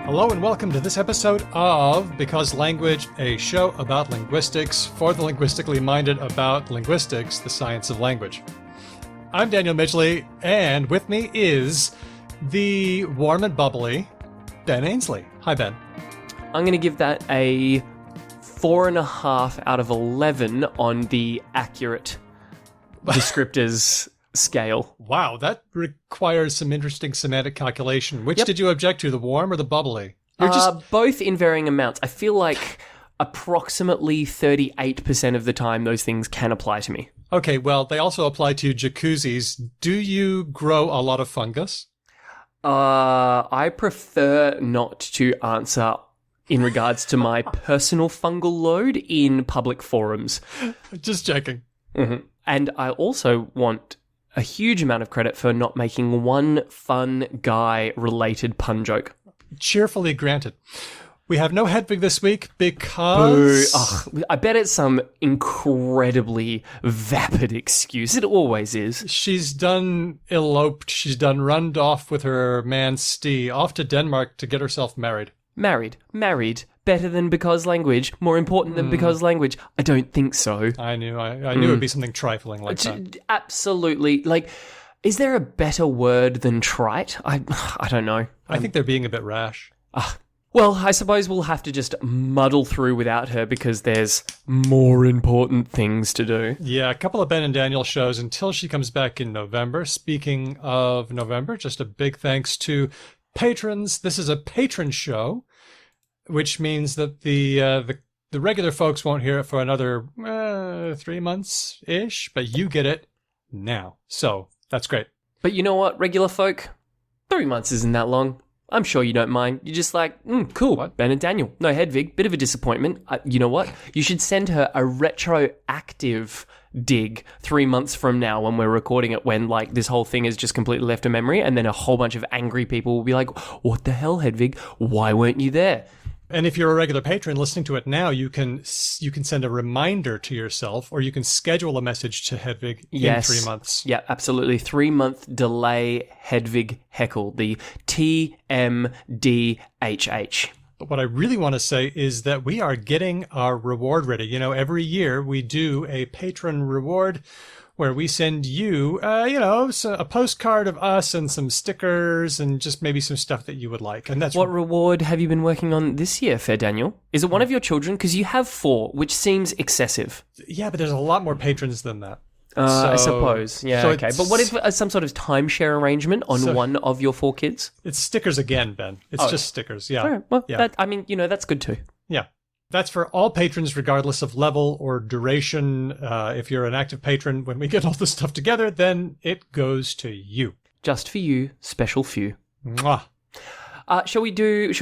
Hello and welcome to this episode of Because Language, a show about linguistics for the linguistically minded about linguistics, the science of language. I'm Daniel Midgley, and with me is the warm and bubbly Ben Ainsley. Hi, Ben. I'm going to give that a 4.5 out of 11 on the accurate descriptors scale. Wow, that requires some interesting semantic calculation. Which did you object to, the warm or the bubbly? Both in varying amounts. I feel like approximately 38% of the time those things can apply to me. Okay, well, they also apply to jacuzzis. Do you grow a lot of fungus? I prefer not to answer in regards to my personal fungal load in public forums. Just checking. Mm-hmm. And I also want a huge amount of credit for not making one fun guy-related pun joke. Cheerfully granted. We have no Hedvig this week because... I bet it's some incredibly vapid excuse. It always is. She's done eloped. She's done runned off with her man Stee off to Denmark to get herself married. Married. Better than because language. More important than because language. I don't think so. I knew it would be something trifling like that. Absolutely. Like, is there a better word than trite? I don't know. I think they're being a bit rash. Well, I suppose we'll have to just muddle through without her because there's more important things to do. Yeah, a couple of Ben and Daniel shows until she comes back in November. Speaking of November, just a big thanks to patrons. This is a patron show, which means that the regular folks won't hear it for another 3 months-ish, but you get it now. So that's great. But you know what, regular folk? 3 months isn't that long. I'm sure you don't mind. You're just like, cool, What? Ben and Daniel. No, Hedvig, bit of a disappointment. You know what? You should send her a retroactive dig 3 months from now when we're recording it, when like this whole thing is just completely left to memory, and then a whole bunch of angry people will be like, what the hell, Hedvig? Why weren't you there? And if you're a regular patron listening to it now, you can send a reminder to yourself, or you can schedule a message to Hedvig in 3 months. Yeah, absolutely. 3 month delay Hedvig heckle, the TMDHH. But what I really want to say is that we are getting our reward ready. You know, every year we do a patron reward where we send you, a postcard of us and some stickers and just maybe some stuff that you would like. And that's what reward have you been working on this year, Fair Daniel? Is it one of your children? Because you have 4, which seems excessive. Yeah, but there's a lot more patrons than that. I suppose. Yeah, so okay. But what if some sort of timeshare arrangement on one of your 4 kids? It's stickers again, Ben. It's just stickers, yeah. All right. Well, yeah. That's good too. Yeah. That's for all patrons, regardless of level or duration. If you're an active patron, when we get all this stuff together, then it goes to you. Just for you, special few. Mwah. Shall we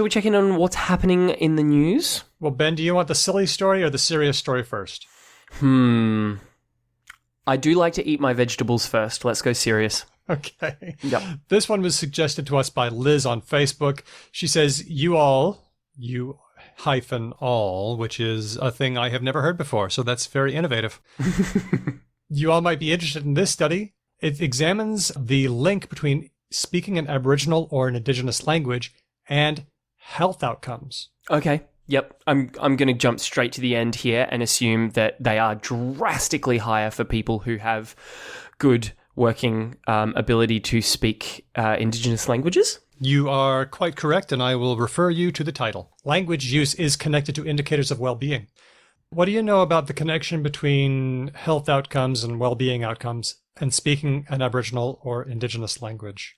check in on what's happening in the news? Well, Ben, do you want the silly story or the serious story first? I do like to eat my vegetables first. Let's go serious. Okay. Yep. This one was suggested to us by Liz on Facebook. She says, you -all, which is a thing I have never heard before, so that's very innovative. You all might be interested in this study. It examines the link between speaking an Aboriginal or an Indigenous language and health outcomes. Okay. Yep. I'm going to jump straight to the end here and assume that they are drastically higher for people who have good working ability to speak Indigenous languages. You are quite correct, and I will refer you to the title. Language use is connected to indicators of well-being. What do you know about the connection between health outcomes and well-being outcomes and speaking an Aboriginal or Indigenous language?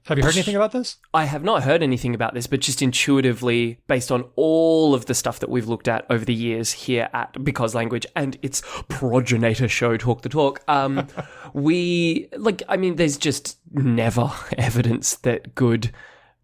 Have you heard anything about this? I have not heard anything about this, but just intuitively, based on all of the stuff that we've looked at over the years here at Because Language and its progenitor show, Talk the Talk, there's just never evidence that good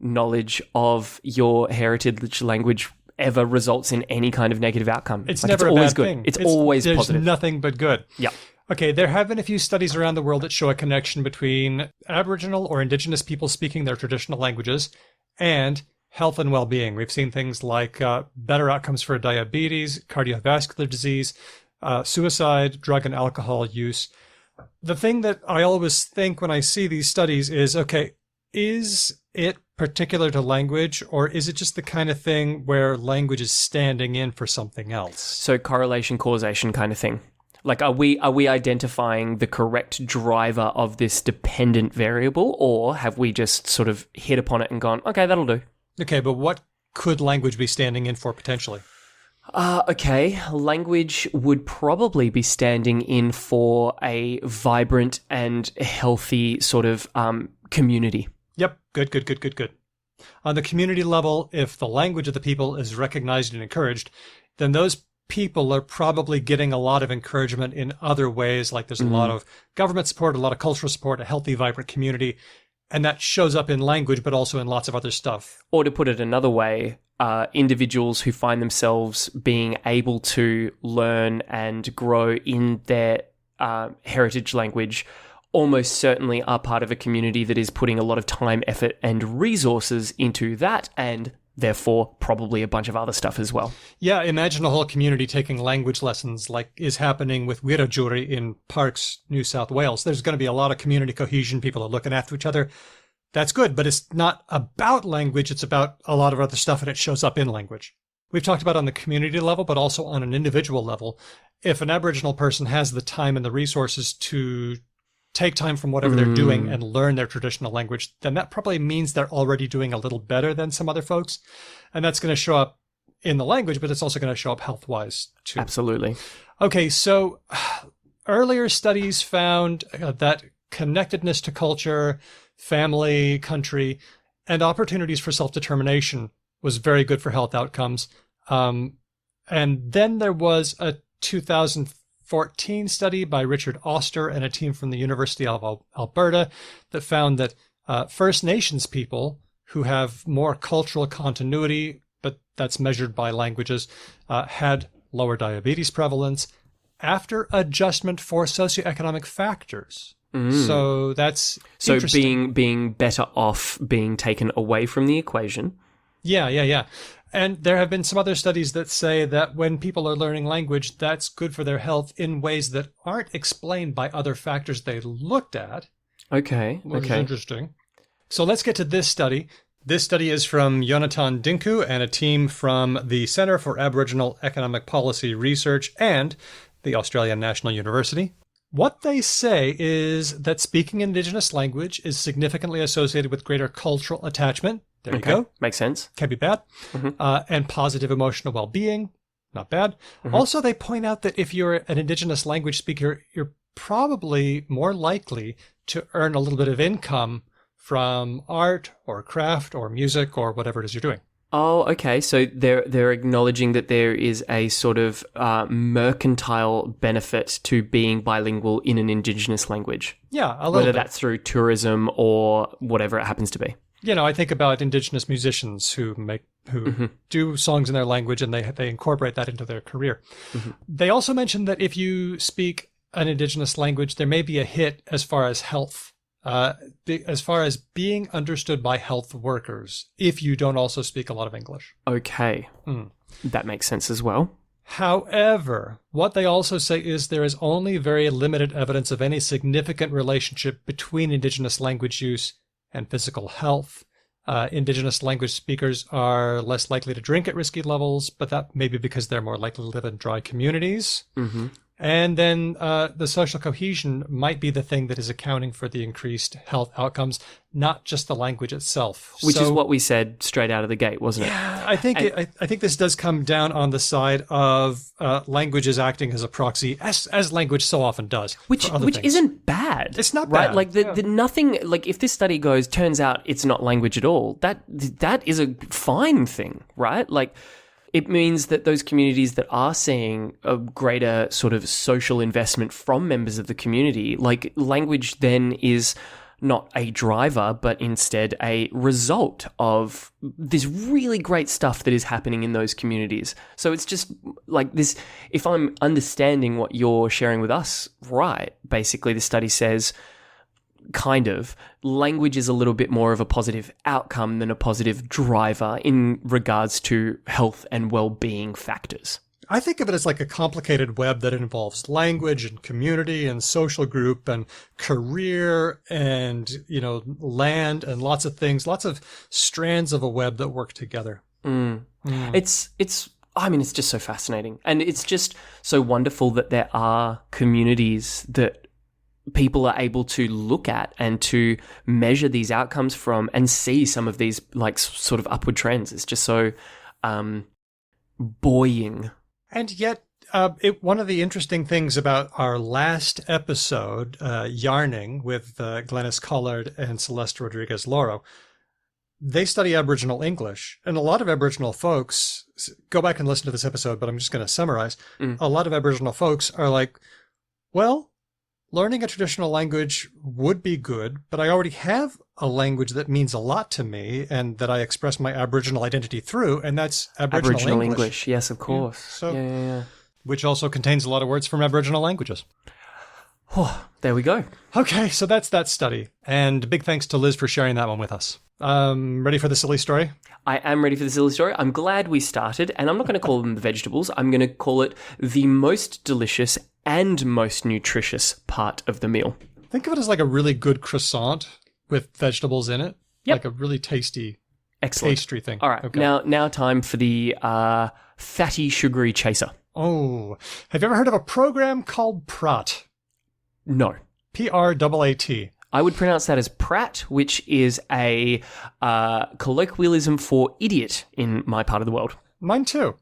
knowledge of your heritage language ever results in any kind of negative outcome. It's never always a bad good. thing. It's always there's positive. There's nothing but good. Yeah. Okay, there have been a few studies around the world that show a connection between Aboriginal or Indigenous people speaking their traditional languages and health and well-being. We've seen things like better outcomes for diabetes, cardiovascular disease, suicide, drug and alcohol use. The thing that I always think when I see these studies is, okay, is it particular to language, or is it just the kind of thing where language is standing in for something else? So correlation, causation kind of thing. Like, are we identifying the correct driver of this dependent variable, or have we just sort of hit upon it and gone, okay, that'll do? Okay, but what could language be standing in for potentially? Okay, language would probably be standing in for a vibrant and healthy sort of community. Yep, good. On the community level, if the language of the people is recognized and encouraged, then those people are probably getting a lot of encouragement in other ways, like there's a lot of government support, a lot of cultural support, a healthy, vibrant community, and that shows up in language, but also in lots of other stuff. Or to put it another way, individuals who find themselves being able to learn and grow in their heritage language almost certainly are part of a community that is putting a lot of time, effort, and resources into that, and therefore probably a bunch of other stuff as well. Yeah, imagine a whole community taking language lessons like is happening with Wiradjuri in Parkes, New South Wales. There's going to be a lot of community cohesion. People are looking after each other. That's good, but it's not about language. It's about a lot of other stuff, and it shows up in language. We've talked about on the community level, but also on an individual level. If an Aboriginal person has the time and the resources to take time from whatever they're doing and learn their traditional language, then that probably means they're already doing a little better than some other folks. And that's going to show up in the language, but it's also going to show up health-wise too. Absolutely. Okay, so earlier studies found that connectedness to culture, family, country, and opportunities for self-determination was very good for health outcomes. And then there was a 2014 study by Richard Oster and a team from the University of Alberta that found that First Nations people who have more cultural continuity, but that's measured by languages, had lower diabetes prevalence after adjustment for socioeconomic factors. So that's being better off being taken away from the equation. Yeah. And there have been some other studies that say that when people are learning language, that's good for their health in ways that aren't explained by other factors they looked at. Okay. Which is interesting. So let's get to this study. This study is from Yonatan Dinku and a team from the Centre for Aboriginal Economic Policy Research and the Australian National University. What they say is that speaking Indigenous language is significantly associated with greater cultural attachment. There you go. Makes sense. Can't be bad. And positive emotional well-being. Not bad. Also, they point out that if you're an Indigenous language speaker, you're probably more likely to earn a little bit of income from art or craft or music or whatever it is you're doing. Oh, okay. So they're acknowledging that there is a sort of mercantile benefit to being bilingual in an Indigenous language. Yeah, a little whether bit. that's through tourism or whatever it happens to be. You know, I think about Indigenous musicians who do songs in their language and they incorporate that into their career. They also mentioned that if you speak an Indigenous language, there may be a hit as far as health, as far as being understood by health workers, if you don't also speak a lot of English. Okay. That makes sense as well. However, what they also say is there is only very limited evidence of any significant relationship between Indigenous language use and physical health. Indigenous language speakers are less likely to drink at risky levels, but that may be because they're more likely to live in dry communities. And then the social cohesion might be the thing that is accounting for the increased health outcomes, not just the language itself. Which is what we said straight out of the gate, wasn't it? Yeah, I think this does come down on the side of languages acting as a proxy, as language so often does. Which isn't bad. It's not right? bad. Like the nothing. Like if this study turns out it's not language at all. That is a fine thing, right? Like. It means that those communities that are seeing a greater sort of social investment from members of the community, like language then is not a driver, but instead a result of this really great stuff that is happening in those communities. So it's just like this, if I'm understanding what you're sharing with us, right, basically the study says, kind of, language is a little bit more of a positive outcome than a positive driver in regards to health and well-being factors. I think of it as like a complicated web that involves language and community and social group and career and, land and lots of things, lots of strands of a web that work together. It's just so fascinating. And it's just so wonderful that there are communities that people are able to look at and to measure these outcomes from and see some of these like sort of upward trends. It's just so buoying. And yet, one of the interesting things about our last episode, Yarning, with Glenys Collard and Celeste Rodriguez-Loro, they study Aboriginal English. And a lot of Aboriginal folks, go back and listen to this episode, but I'm just going to summarize. A lot of Aboriginal folks are like, well, learning a traditional language would be good, but I already have a language that means a lot to me and that I express my Aboriginal identity through, and that's Aboriginal English. Yes, of course. So, yeah. Which also contains a lot of words from Aboriginal languages. Oh, there we go. Okay, so that's that study. And big thanks to Liz for sharing that one with us. Ready for the silly story? I am ready for the silly story. I'm glad we started, and I'm not going to call them the vegetables. I'm going to call it the most delicious and most nutritious part of the meal. Think of it as like a really good croissant with vegetables in it. Yep. Like a really tasty Excellent. pastry thing. All right, Okay. now time for the fatty, sugary chaser. Oh, have you ever heard of a program called PRAT? No. P-R-A-A-T. I would pronounce that as Pratt, which is a colloquialism for idiot in my part of the world. Mine too.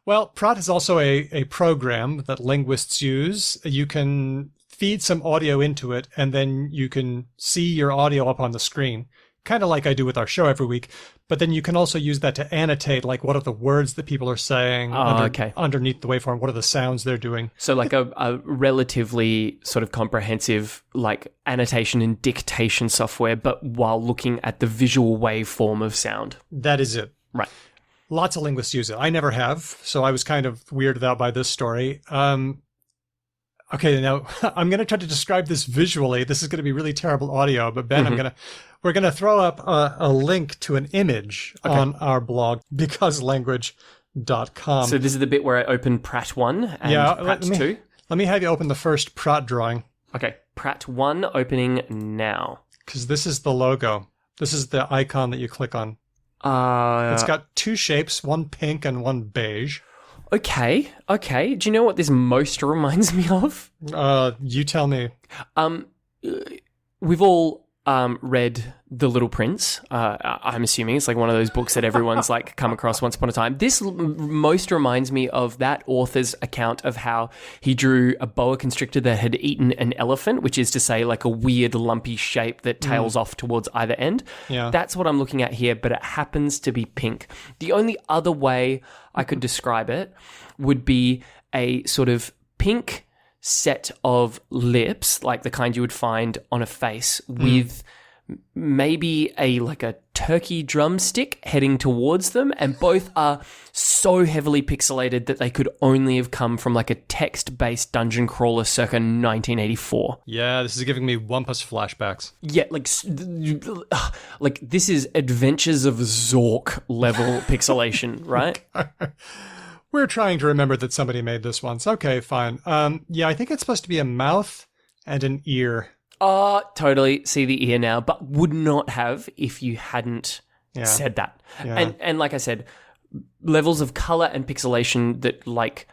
Well, PRAT is also a program that linguists use. You can feed some audio into it, and then you can see your audio up on the screen, kind of like I do with our show every week. But then you can also use that to annotate, like, what are the words that people are saying underneath the waveform? What are the sounds they're doing? So like a relatively sort of comprehensive like annotation and dictation software, but while looking at the visual waveform of sound. That is it. Right. Lots of linguists use it. I never have, so I was kind of weirded out by this story. Okay, now I'm going to try to describe this visually. This is going to be really terrible audio, but Ben, we're going to throw up a link to an image on our blog, becauselanguage.com. So this is the bit where I open Pratt 1 and Pratt 2? Let me have you open the first Pratt drawing. Okay, Pratt 1 opening now. Because this is the logo. This is the icon that you click on. It's got two shapes, one pink and one beige. Okay. Do you know what this most reminds me of? You tell me. We've all read The Little Prince. I'm assuming it's like one of those books that everyone's like come across once upon a time. This most reminds me of that author's account of how he drew a boa constrictor that had eaten an elephant, which is to say like a weird lumpy shape that tails off towards either end. Yeah. That's what I'm looking at here, but it happens to be pink. The only other way I could describe it would be a sort of pink set of lips, like the kind you would find on a face, with maybe a turkey drumstick heading towards them, and both are so heavily pixelated that they could only have come from like a text-based dungeon crawler circa 1984. Yeah, this is giving me Wumpus flashbacks. Yeah, like this is Adventures of Zork level pixelation, right? We're trying to remember that somebody made this once. Okay, fine. Yeah, I think it's supposed to be a mouth and an ear. Totally see the ear now, but would not have if you hadn't said that. Yeah. And like I said, levels of color and pixelation that like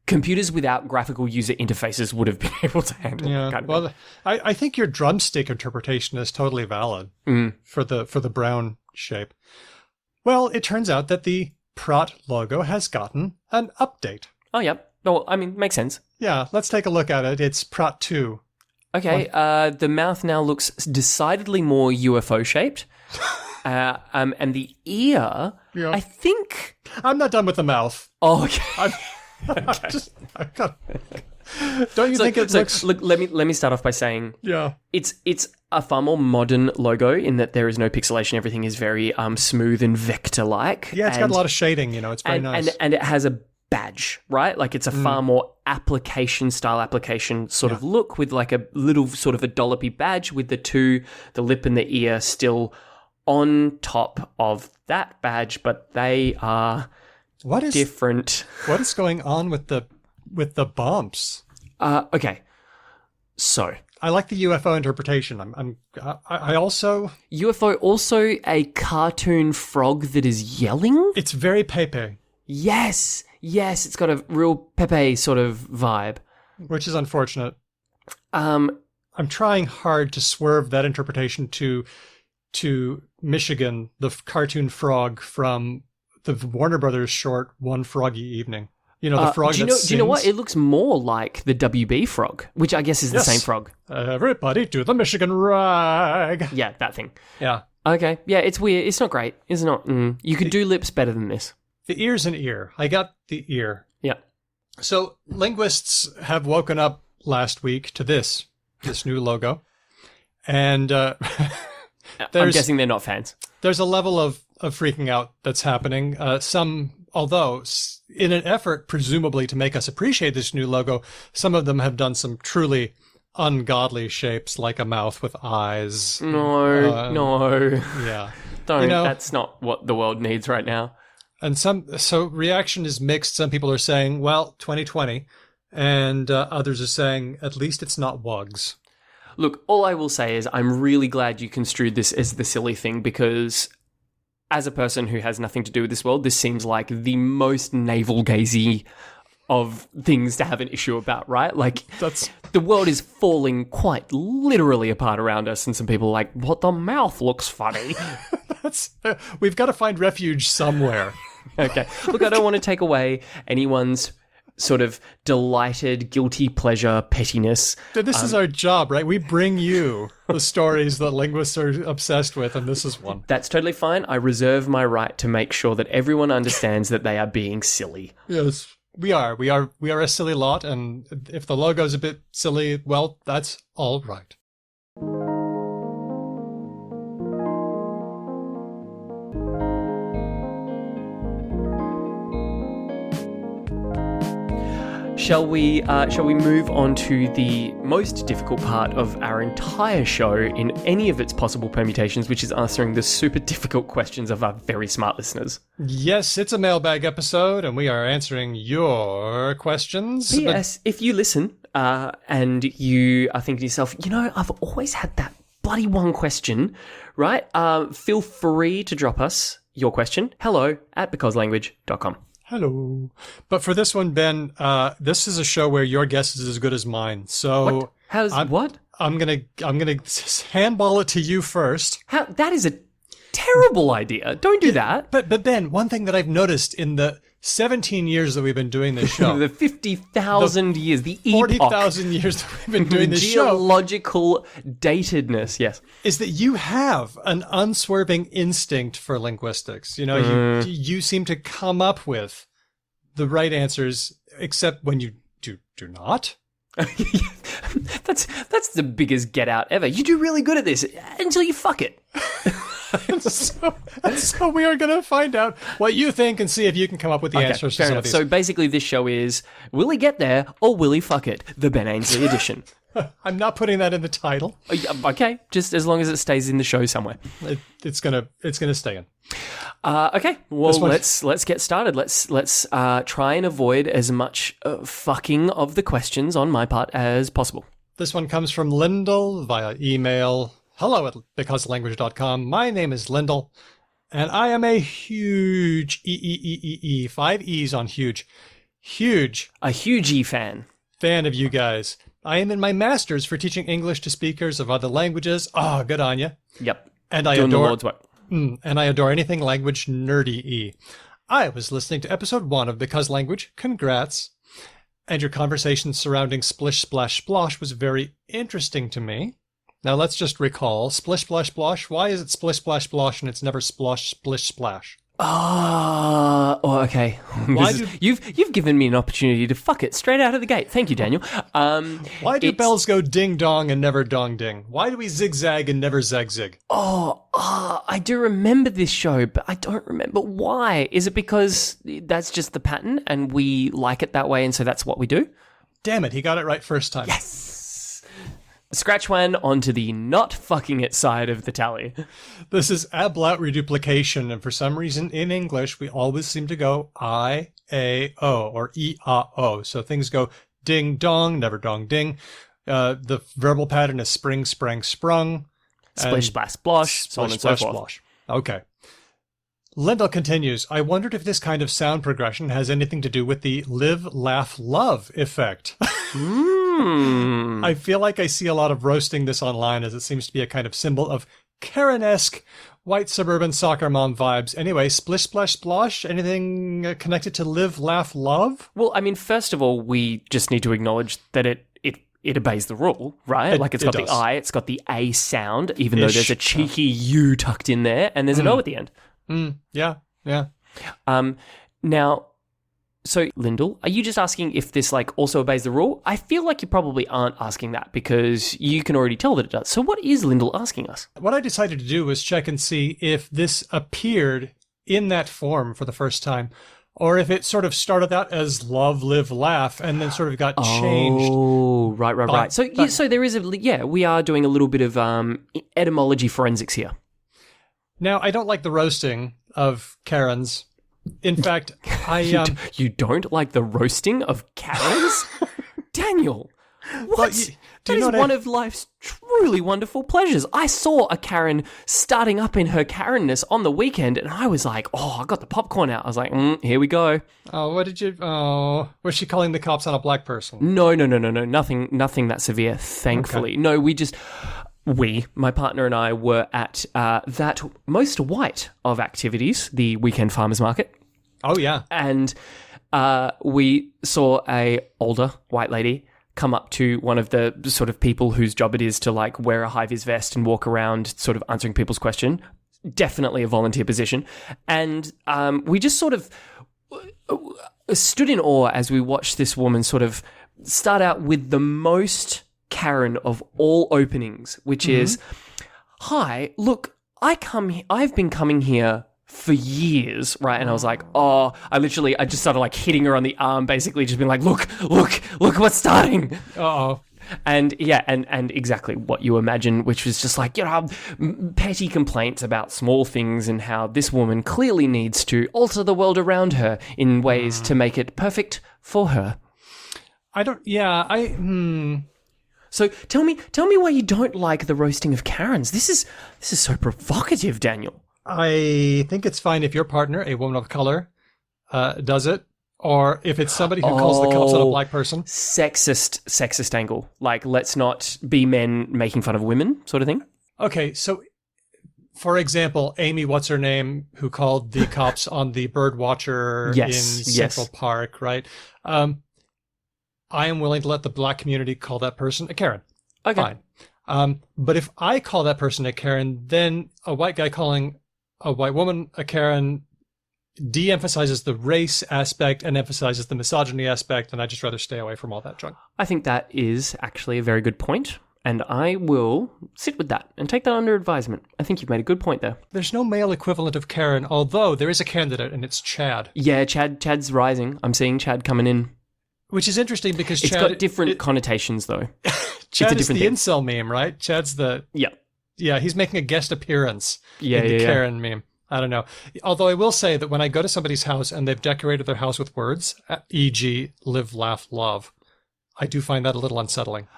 computers without graphical user interfaces would have been able to handle. Yeah. Well, I think your drumstick interpretation is totally valid for the brown shape. Well, it turns out that the Pratt logo has gotten an update. Oh, yep. Well, I mean, makes sense. Yeah, let's take a look at it. It's Pratt 2. Okay, the mouth now looks decidedly more UFO shaped. And the ear, I think... I'm not done with the mouth. Oh, okay. Don't you think it looks... Look, let me start off by saying... Yeah. It's a far more modern logo in that there is no pixelation. Everything is very smooth and vector-like. Yeah, it's got a lot of shading, it's very nice. And it has a badge, right? Like it's a far more style application sort of look with like a little sort of a dollopy badge with the lip and the ear still on top of that badge, but they are What is different. What is going on with the bumps? Okay. So, I like the UFO interpretation. I also UFO also a cartoon frog that is yelling? it's very Pepe, Yes, it's got a real Pepe sort of vibe. which is unfortunate. Um, I'm trying hard to swerve that interpretation to Michigan, the cartoon frog from the Warner Brothers short One Froggy Evening. You know, the frog do you know what? It looks more like the WB frog, which I guess is the Yes. same frog. Everybody do the Michigan rag. Yeah, that thing. Yeah. Okay, yeah, it's weird. It's not great. It's not. You could do lips better than this. The ear's an ear. I got the ear. Yeah. So linguists have woken up last week to this new logo. And I'm guessing they're not fans. there's a level of freaking out that's happening. Although in an effort, presumably, to make us appreciate this new logo, some of them have done some truly ungodly shapes, like a mouth with eyes. No. Yeah. Don't. That's not what the world needs right now. And so reaction is mixed. Some people are saying, well, 2020. And others are saying, at least it's not wugs. Look, all I will say is I'm really glad you construed this as the silly thing because as a person who has nothing to do with this world, this seems like the most navel-gazy of things to have an issue about, right? Like, the world is falling quite literally apart around us, and some people are like, what, the mouth looks funny. We've got to find refuge somewhere. Okay. Look, I don't want to take away anyone's sort of delighted, guilty pleasure, pettiness. This is our job, right? We bring you the stories that linguists are obsessed with, and this is one. That's totally fine. I reserve my right to make sure that everyone understands that they are being silly. Yes, we are. We are a silly lot, and if the logo's a bit silly, well, that's all right. Shall we move on to the most difficult part of our entire show in any of its possible permutations, which is answering the super difficult questions of our very smart listeners? Yes, it's a mailbag episode, and we are answering your questions. P.S. If you listen and you are thinking to yourself, I've always had that bloody one question, right? Feel free to drop us your question. hello@becauselanguage.com. Hello. But for this one, Ben, this is a show where your guess is as good as mine. So what? I'm gonna handball it to you first. That is a terrible idea. Don't do that. But Ben, one thing that I've noticed in the 17 years that we've been doing this show, the 50,000 years, the epoch, 40,000 years that we've been doing this show, geological datedness, yes, is that you have an unswerving instinct for linguistics. You seem to come up with the right answers, except when you do not. That's the biggest get out ever. You do really good at this until you fuck it. And so we are going to find out what you think and see if you can come up with the answers. Fair enough. So basically this show is, will he get there or will he fuck it? The Ben Ainsley edition. I'm not putting that in the title. Okay, just as long as it stays in the show somewhere. It's gonna stay in. Okay, well let's get started. Let's try and avoid as much fucking of the questions on my part as possible. This one comes from Lyndall via email. hello@becauselanguage.com. My name is Lyndall, and I am a huge 5 E's on huge, a huge E fan of you guys. I am in my master's for teaching English to speakers of other languages. Oh, good on you. Yep. And I Doing the Lord's work. And I adore anything language nerdy-y. I was listening to episode 1 of Because Language. Congrats. And your conversation surrounding splish, splash, splosh was very interesting to me. Now let's just recall, splish, splash, splosh. Why is it splish, splash, splosh and it's never splosh, splish, splash? Okay. You've given me an opportunity to fuck it straight out of the gate. Thank you, Daniel. Why do bells go ding dong and never dong ding? Why do we zigzag and never zag zig? I do remember this show, but I don't remember why. Is it because that's just the pattern and we like it that way and so that's what we do? Damn it, he got it right first time. Yes. Scratch one onto the not fucking it side of the tally. This is ablaut reduplication, and for some reason in English, we always seem to go I-A-O or E-A-O. So things go ding dong, never dong ding. The verbal pattern is spring, sprang, sprung. Splish, splash, splosh, so on and so forth. Splosh. Okay. Lyndall continues, I wondered if this kind of sound progression has anything to do with the live, laugh, love effect. I feel like I see a lot of roasting this online, as it seems to be a kind of symbol of Karen-esque white suburban soccer mom vibes. Anyway, splish, splash, splosh, anything connected to live, laugh, love? Well, I mean, first of all, we just need to acknowledge that it obeys the rule, right? It's got the I, it's got the A sound, even though there's a cheeky U tucked in there, and there's an O at the end. Yeah. Now, so Lyndall, are you just asking if this also obeys the rule? I feel like you probably aren't asking that because you can already tell that it does. So what is Lyndall asking us? What I decided to do was check and see if this appeared in that form for the first time, or if it sort of started out as love, live, laugh, and then sort of got changed. Oh, right. So there is we are doing a little bit of etymology forensics here. Now, I don't like the roasting of Karens. In fact, You don't like the roasting of Karens? Daniel, what? That is one of life's truly wonderful pleasures. I saw a Karen starting up in her Karenness on the weekend, and I was like, I got the popcorn out. I was like, here we go. Oh, what did you... Oh, was she calling the cops on a black person? No. Nothing that severe, thankfully. Okay. No, my partner and I were at that most white of activities, the weekend farmers market. Oh, yeah. And we saw a older white lady come up to one of the sort of people whose job it is to wear a high-vis vest and walk around sort of answering people's question. Definitely a volunteer position. And we just sort of stood in awe as we watched this woman sort of start out with the most Karen of all openings, which is, hi, look, I've been coming here for years, right? And I was like, I just started hitting her on the arm, basically just being like, look what's starting. Uh-oh. And and exactly what you imagine, which was just petty complaints about small things and how this woman clearly needs to alter the world around her in ways to make it perfect for her. So tell me why you don't like the roasting of Karens. This is so provocative, Daniel. I think it's fine if your partner, a woman of color, does it, or if it's somebody who calls the cops on a black person. Sexist angle. Let's not be men making fun of women, sort of thing. Okay, so for example, Amy, what's her name, who called the cops on the bird watcher in Central Park, right? I am willing to let the black community call that person a Karen. Okay. Fine. But if I call that person a Karen, then a white guy calling a white woman a Karen de-emphasizes the race aspect and emphasizes the misogyny aspect, and I'd just rather stay away from all that junk. I think that is actually a very good point, and I will sit with that and take that under advisement. I think you've made a good point there. There's no male equivalent of Karen, although there is a candidate, and it's Chad. Yeah, Chad's rising. I'm seeing Chad coming in. Which is interesting because it's got different connotations, though. Chad is the incel meme, right? Chad's the... Yeah, he's making a guest appearance in the Karen meme. I don't know. Although I will say that when I go to somebody's house and they've decorated their house with words, e.g. live, laugh, love, I do find that a little unsettling.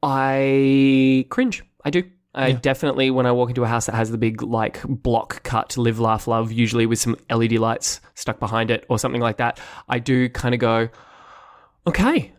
I cringe. I do. I definitely, when I walk into a house that has the big, block cut, live, laugh, love, usually with some LED lights stuck behind it or something like that, I do kind of go... Okay.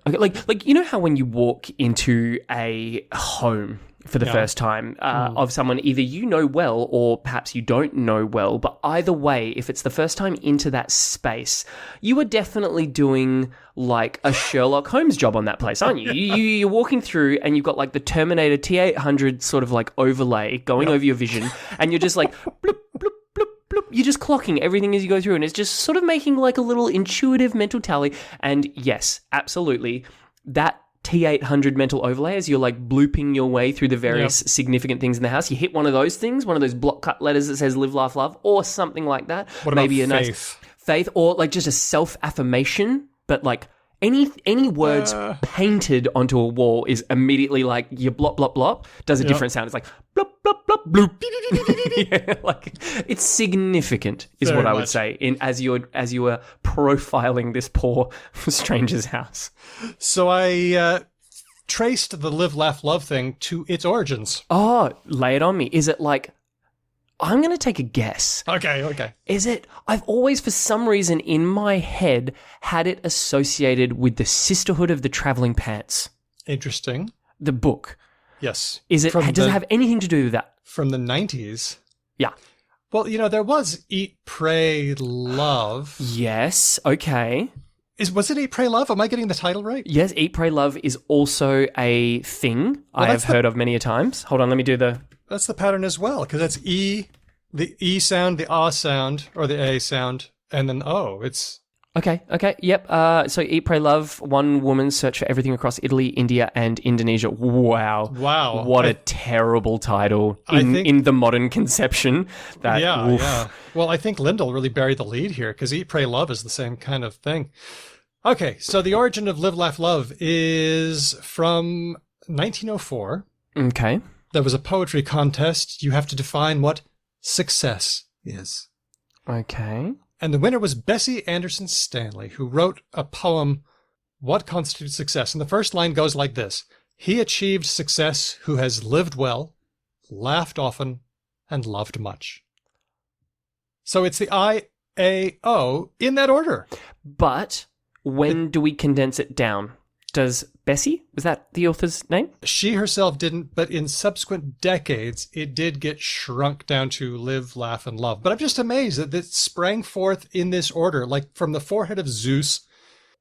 You know how when you walk into a home for the first time of someone either you know well or perhaps you don't know well, but either way, if it's the first time into that space, you are definitely doing a Sherlock Holmes job on that place, aren't you? You're walking through and you've got the Terminator T-800 sort of overlay going over your vision, and you're just bloop, bloop, bloop, bloop. You're just clocking everything as you go through, and it's just sort of making a little intuitive mental tally. And yes, absolutely, that T-800 mental overlay as you're blooping your way through the various significant things in the house. You hit one of those things, one of those block cut letters that says live, laugh, love, or something like that. What about maybe faith? Nice faith, or just a self-affirmation, but any words painted onto a wall is immediately like your blop blop blop does a different sound. It's like blop blop blop bloop. Yeah, like it's significant, is Very what I would much. say. As you were profiling this poor stranger's house. So I traced the live, laugh, love thing to its origins. Oh, lay it on me. Is it like? I'm going to take a guess. Okay. Is it? I've always, for some reason, in my head, had it associated with the Sisterhood of the Traveling Pants, Interesting. the book. Yes. Is it? Does it have anything to do with that? From the 90s? Yeah. Well, there was Eat, Pray, Love. Yes. Okay. Was it Eat, Pray, Love? Am I getting the title right? Yes. Eat, Pray, Love is also a thing I have heard of many a times. Hold on. Let me do the. That's the pattern as well, because that's E, the E sound, the ah sound, or the A sound, and then O. It's Okay. Yep. So Eat, Pray, Love, one woman's search for everything across Italy, India, and Indonesia. Wow. What a terrible title in the modern conception. Yeah. Well, I think Lyndall really buried the lead here, because Eat, Pray, Love is the same kind of thing. Okay, so the origin of Live, Laugh, Love is from 1904. Okay. There was a poetry contest. You have to define what success is. Okay. And the winner was Bessie Anderson Stanley, who wrote a poem, What Constitutes Success? And the first line goes like this. He achieved success who has lived well, laughed often, and loved much. So it's the I-A-O in that order. But when do we condense it down? Does Bessie, was that the author's name? She herself didn't, but in subsequent decades, it did get shrunk down to live, laugh, and love. But I'm just amazed that it sprang forth in this order, like from the forehead of Zeus,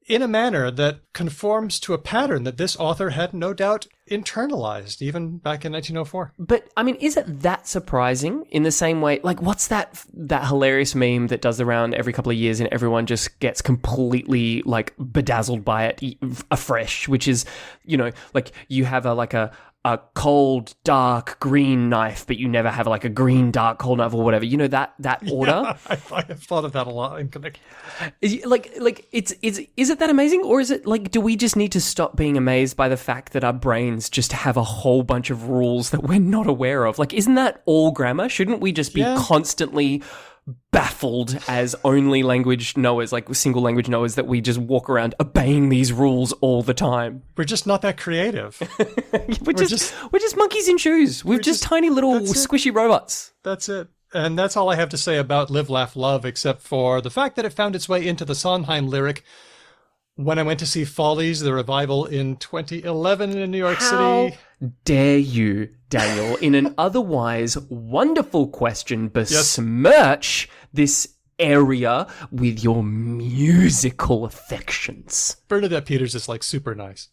in a manner that conforms to a pattern that this author had no doubt internalized, even back in 1904. But, I mean, is it that surprising in the same way? Like, what's that hilarious meme that does the round every couple of years and everyone just gets completely, like, bedazzled by it afresh, which is, like, you have a cold, dark, green knife, but you never have, like, a green, dark, cold knife or whatever. That order? Yeah, I have thought of that a lot in connection. Is it that amazing, or is it like, do we just need to stop being amazed by the fact that our brains just have a whole bunch of rules that we're not aware of? Like, isn't that all grammar? Shouldn't we just be constantly baffled as only language knowers, like single language knowers, that we just walk around obeying these rules all the time? We're just not that creative. we're just monkeys in shoes. We're just tiny little squishy robots. That's it. And that's all I have to say about Live, Laugh, Love, except for the fact that it found its way into the Sondheim lyric when I went to see Follies, the revival in 2011 in New York City. Dare you, Daniel, in an otherwise wonderful question, besmirch this area with your musical affections? Bernadette Peters is like super nice.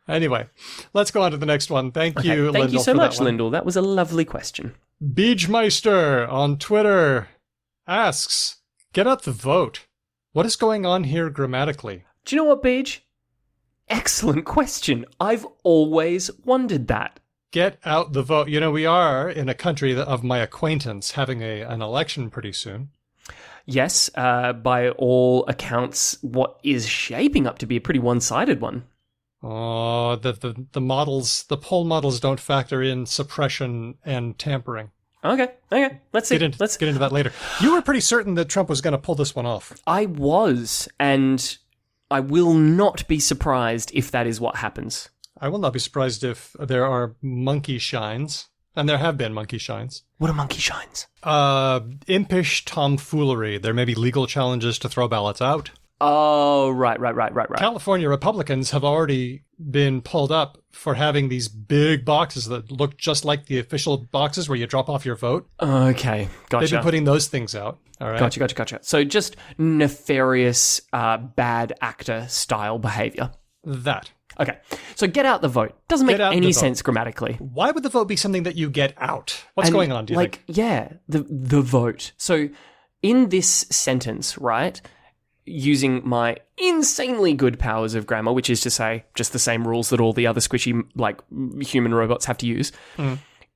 Anyway, let's go on to the next one. Thank you, Lyndall. Thank you so for much, that one. Lyndall. That was a lovely question. Beachmeister on Twitter asks, get out the vote. What is going on here grammatically? Do you know what, Beach? Excellent question. I've always wondered that. Get out the vote. We are in a country of my acquaintance having an election pretty soon. Yes, by all accounts, what is shaping up to be a pretty one-sided one. Oh, the models, the poll models don't factor in suppression and tampering. Okay. Let's see. Let's get into that later. You were pretty certain that Trump was going to pull this one off. I was, and I will not be surprised if that is what happens. I will not be surprised if there are monkey shines, and there have been monkey shines. What are monkey shines? Impish tomfoolery. There may be legal challenges to throw ballots out. Oh, right. California Republicans have already been pulled up for having these big boxes that look just like the official boxes where you drop off your vote. Okay, gotcha. They've been putting those things out. All right. Gotcha. So just nefarious, bad actor style behavior. That. Okay, so get out the vote. Doesn't make any sense grammatically. Why would the vote be something that you get out? What's going on, do you think? Yeah, the vote. So in this sentence, right, using my insanely good powers of grammar, which is to say just the same rules that all the other squishy, like, human robots have to use,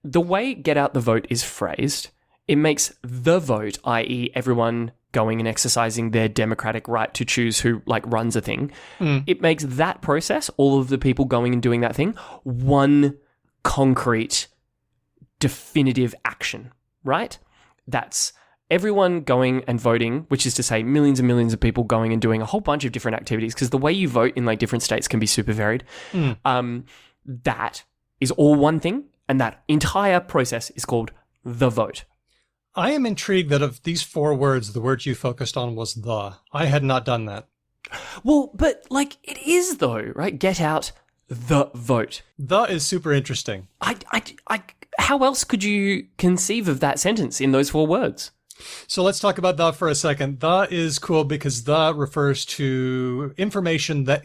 the way get out the vote is phrased it makes the vote, i.e. everyone going and exercising their democratic right to choose who like runs a thing, it makes that process, all of the people going and doing that thing, one concrete, definitive action, right? That's everyone going and voting, which is to say millions and millions of people going and doing a whole bunch of different activities, because the way you vote in like different states can be super varied. That is all one thing, and that entire process is called the vote. I am intrigued that of these 4 words, the word you focused on was the. I had not done that. Well, but like it is though, right? Get out the vote. The is super interesting. How else could you conceive of that sentence in those 4 words? So let's talk about the for a second. The is cool because the refers to information that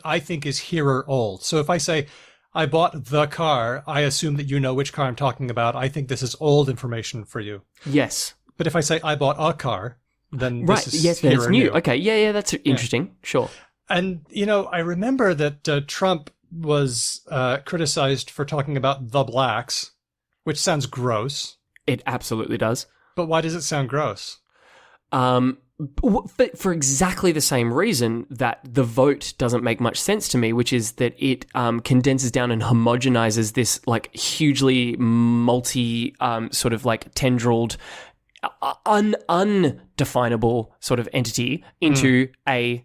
I think is year old. So if I say, I bought the car, I assume that you know which car I'm talking about. I think this is old information for you. Yes. But if I say, I bought a car, then right. this is yes, then it's new. new. Okay, yeah, that's interesting. Yeah. Sure. And, I remember that Trump was criticized for talking about the blacks, which sounds gross. It absolutely does. But why does it sound gross? For exactly the same reason that the vote doesn't make much sense to me, which is that it condenses down and homogenizes this like hugely multi sort of like tendrilled, undefinable sort of entity into a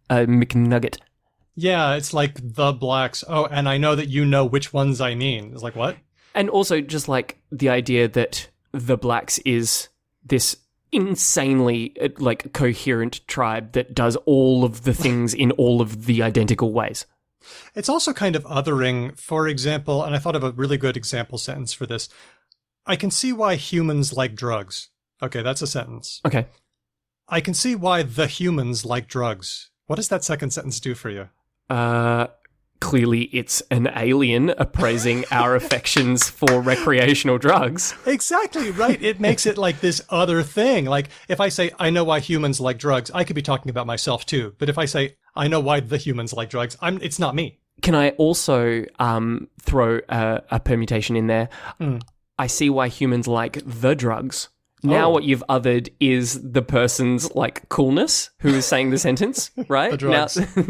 McNugget. Yeah, it's like the blacks. Oh, and I know that you know which ones I mean. It's like, what? And also just like the idea that the blacks is this insanely like coherent tribe that does all of the things in all of the identical ways. It's also kind of othering. For example, and I thought of a really good example sentence for this. I can see why humans like drugs. Okay, that's a sentence. Okay. I can see why the humans like drugs. What does that second sentence do for you? Clearly it's an alien appraising our affections for recreational drugs. Exactly, right. It makes it like this other thing. Like if I say, I know why humans like drugs, I could be talking about myself too. But if I say, I know why the humans like drugs, it's not me. Can I also throw a permutation in there? I see why humans like the drugs. Now what you've othered is the person's like coolness who is saying the sentence, right? The drugs. Now,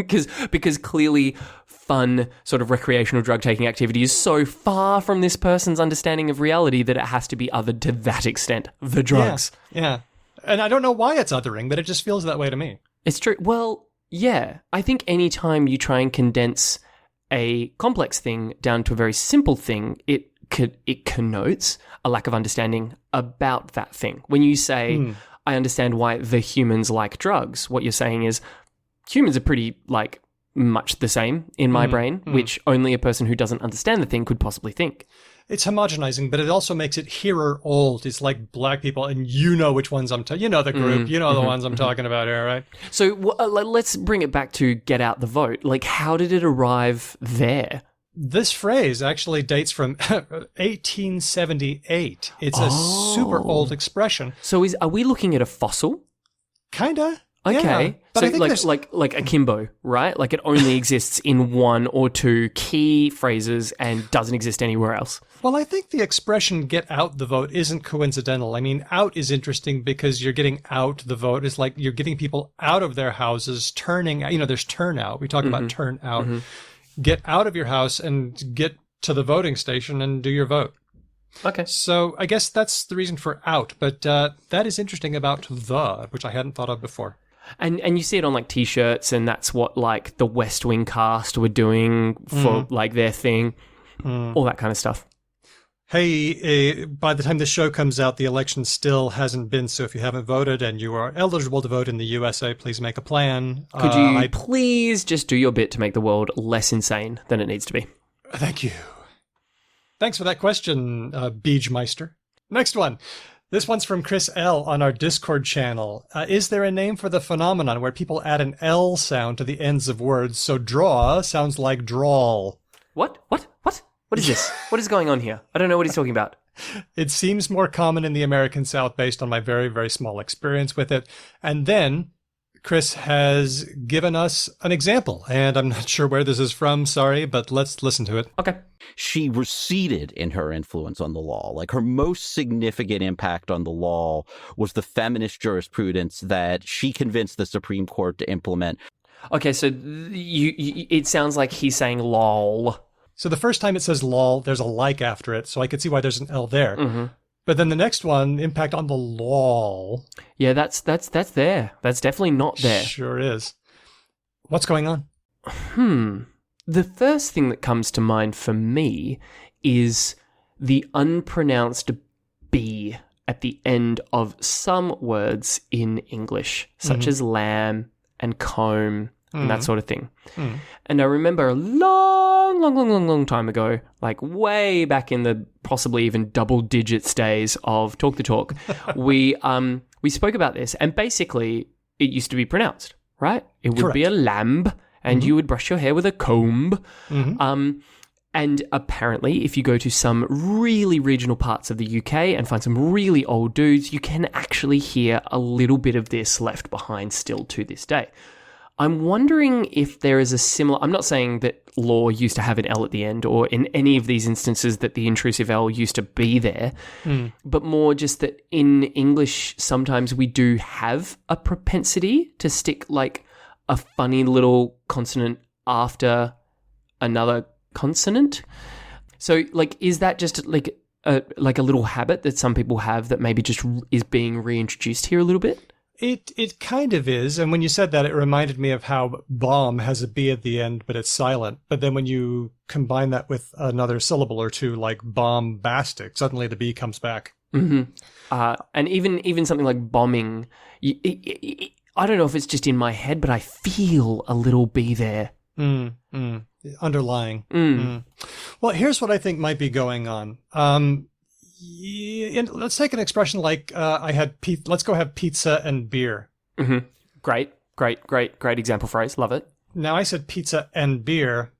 because clearly fun sort of recreational drug taking activity is so far from this person's understanding of reality that it has to be othered to that extent. The drugs. Yeah. And I don't know why it's othering, but it just feels that way to me. It's true. Well, yeah. I think anytime you try and condense a complex thing down to a very simple thing, it connotes a lack of understanding about that thing. When you say, I understand why the humans like drugs, what you're saying is humans are pretty like much the same in my brain, which only a person who doesn't understand the thing could possibly think. It's homogenizing, but it also makes it hearer old. It's like black people, and you know which ones I'm talking. You know the group. You know the ones I'm talking about here, right? So let's bring it back to get out the vote. Like, how did it arrive there? This phrase actually dates from 1878. It's a super old expression. So are we looking at a fossil? Kinda. Okay. Yeah. But So I think like akimbo, right? Like it only exists in 1 or 2 key phrases and doesn't exist anywhere else. Well, I think the expression get out the vote isn't coincidental. I mean, out is interesting because you're getting out the vote. It's like you're getting people out of their houses, turning, there's turnout. We talk about turnout. Get out of your house and get to the voting station and do your vote. Okay. So I guess that's the reason for out. But that is interesting about the, which I hadn't thought of before. And you see it on like T-shirts, and that's what like the West Wing cast were doing for like their thing, all that kind of stuff. Hey, by the time this show comes out, the election still hasn't been. So if you haven't voted and you are eligible to vote in the USA, please make a plan. Could you please just do your bit to make the world less insane than it needs to be? Thank you. Thanks for that question, Beejmeister. Next one. This one's from Chris L. on our Discord channel. Is there a name for the phenomenon where people add an L sound to the ends of words? So draw sounds like drawl. What? What is this? What is going on here? I don't know what he's talking about. It seems more common in the American South based on my very, very small experience with it. And then Chris has given us an example, and I'm not sure where this is from, sorry, but let's listen to it. Okay. She receded in her influence on the law. Like, her most significant impact on the law was the feminist jurisprudence that she convinced the Supreme Court to implement. Okay, so it sounds like he's saying lol. So the first time it says lol, there's a like after it, so I could see why there's an L there. Mm-hmm. But then the next one, impact on the law. Yeah, that's there. That's definitely not there. Sure is. What's going on? The first thing that comes to mind for me is the unpronounced B at the end of some words in English, such as lamb and comb and that sort of thing. And I remember a long time ago, like way back in the possibly even double digits days of Talk the Talk, we spoke about this, and basically it used to be pronounced, right? It would be a lamb, and you would brush your hair with a comb. And apparently, if you go to some really regional parts of the UK and find some really old dudes, you can actually hear a little bit of this left behind still to this day. I'm wondering if there is a similar... I'm not saying that law used to have an L at the end, or in any of these instances that the intrusive L used to be there, but more just that in English, sometimes we do have a propensity to stick like a funny little consonant after another consonant. So, like, is that just like a little habit that some people have that maybe just is being reintroduced here a little bit? It kind of is, and when you said that, it reminded me of how bomb has a B at the end, but it's silent. But then when you combine that with another syllable or two, like bombastic, suddenly the B comes back. And even something like bombing, I don't know if it's just in my head, but I feel a little B there. Underlying. Well, here's what I think might be going on. Let's take an expression like let's go have pizza and beer. Great example phrase. Love it. Now I said pizza and beer,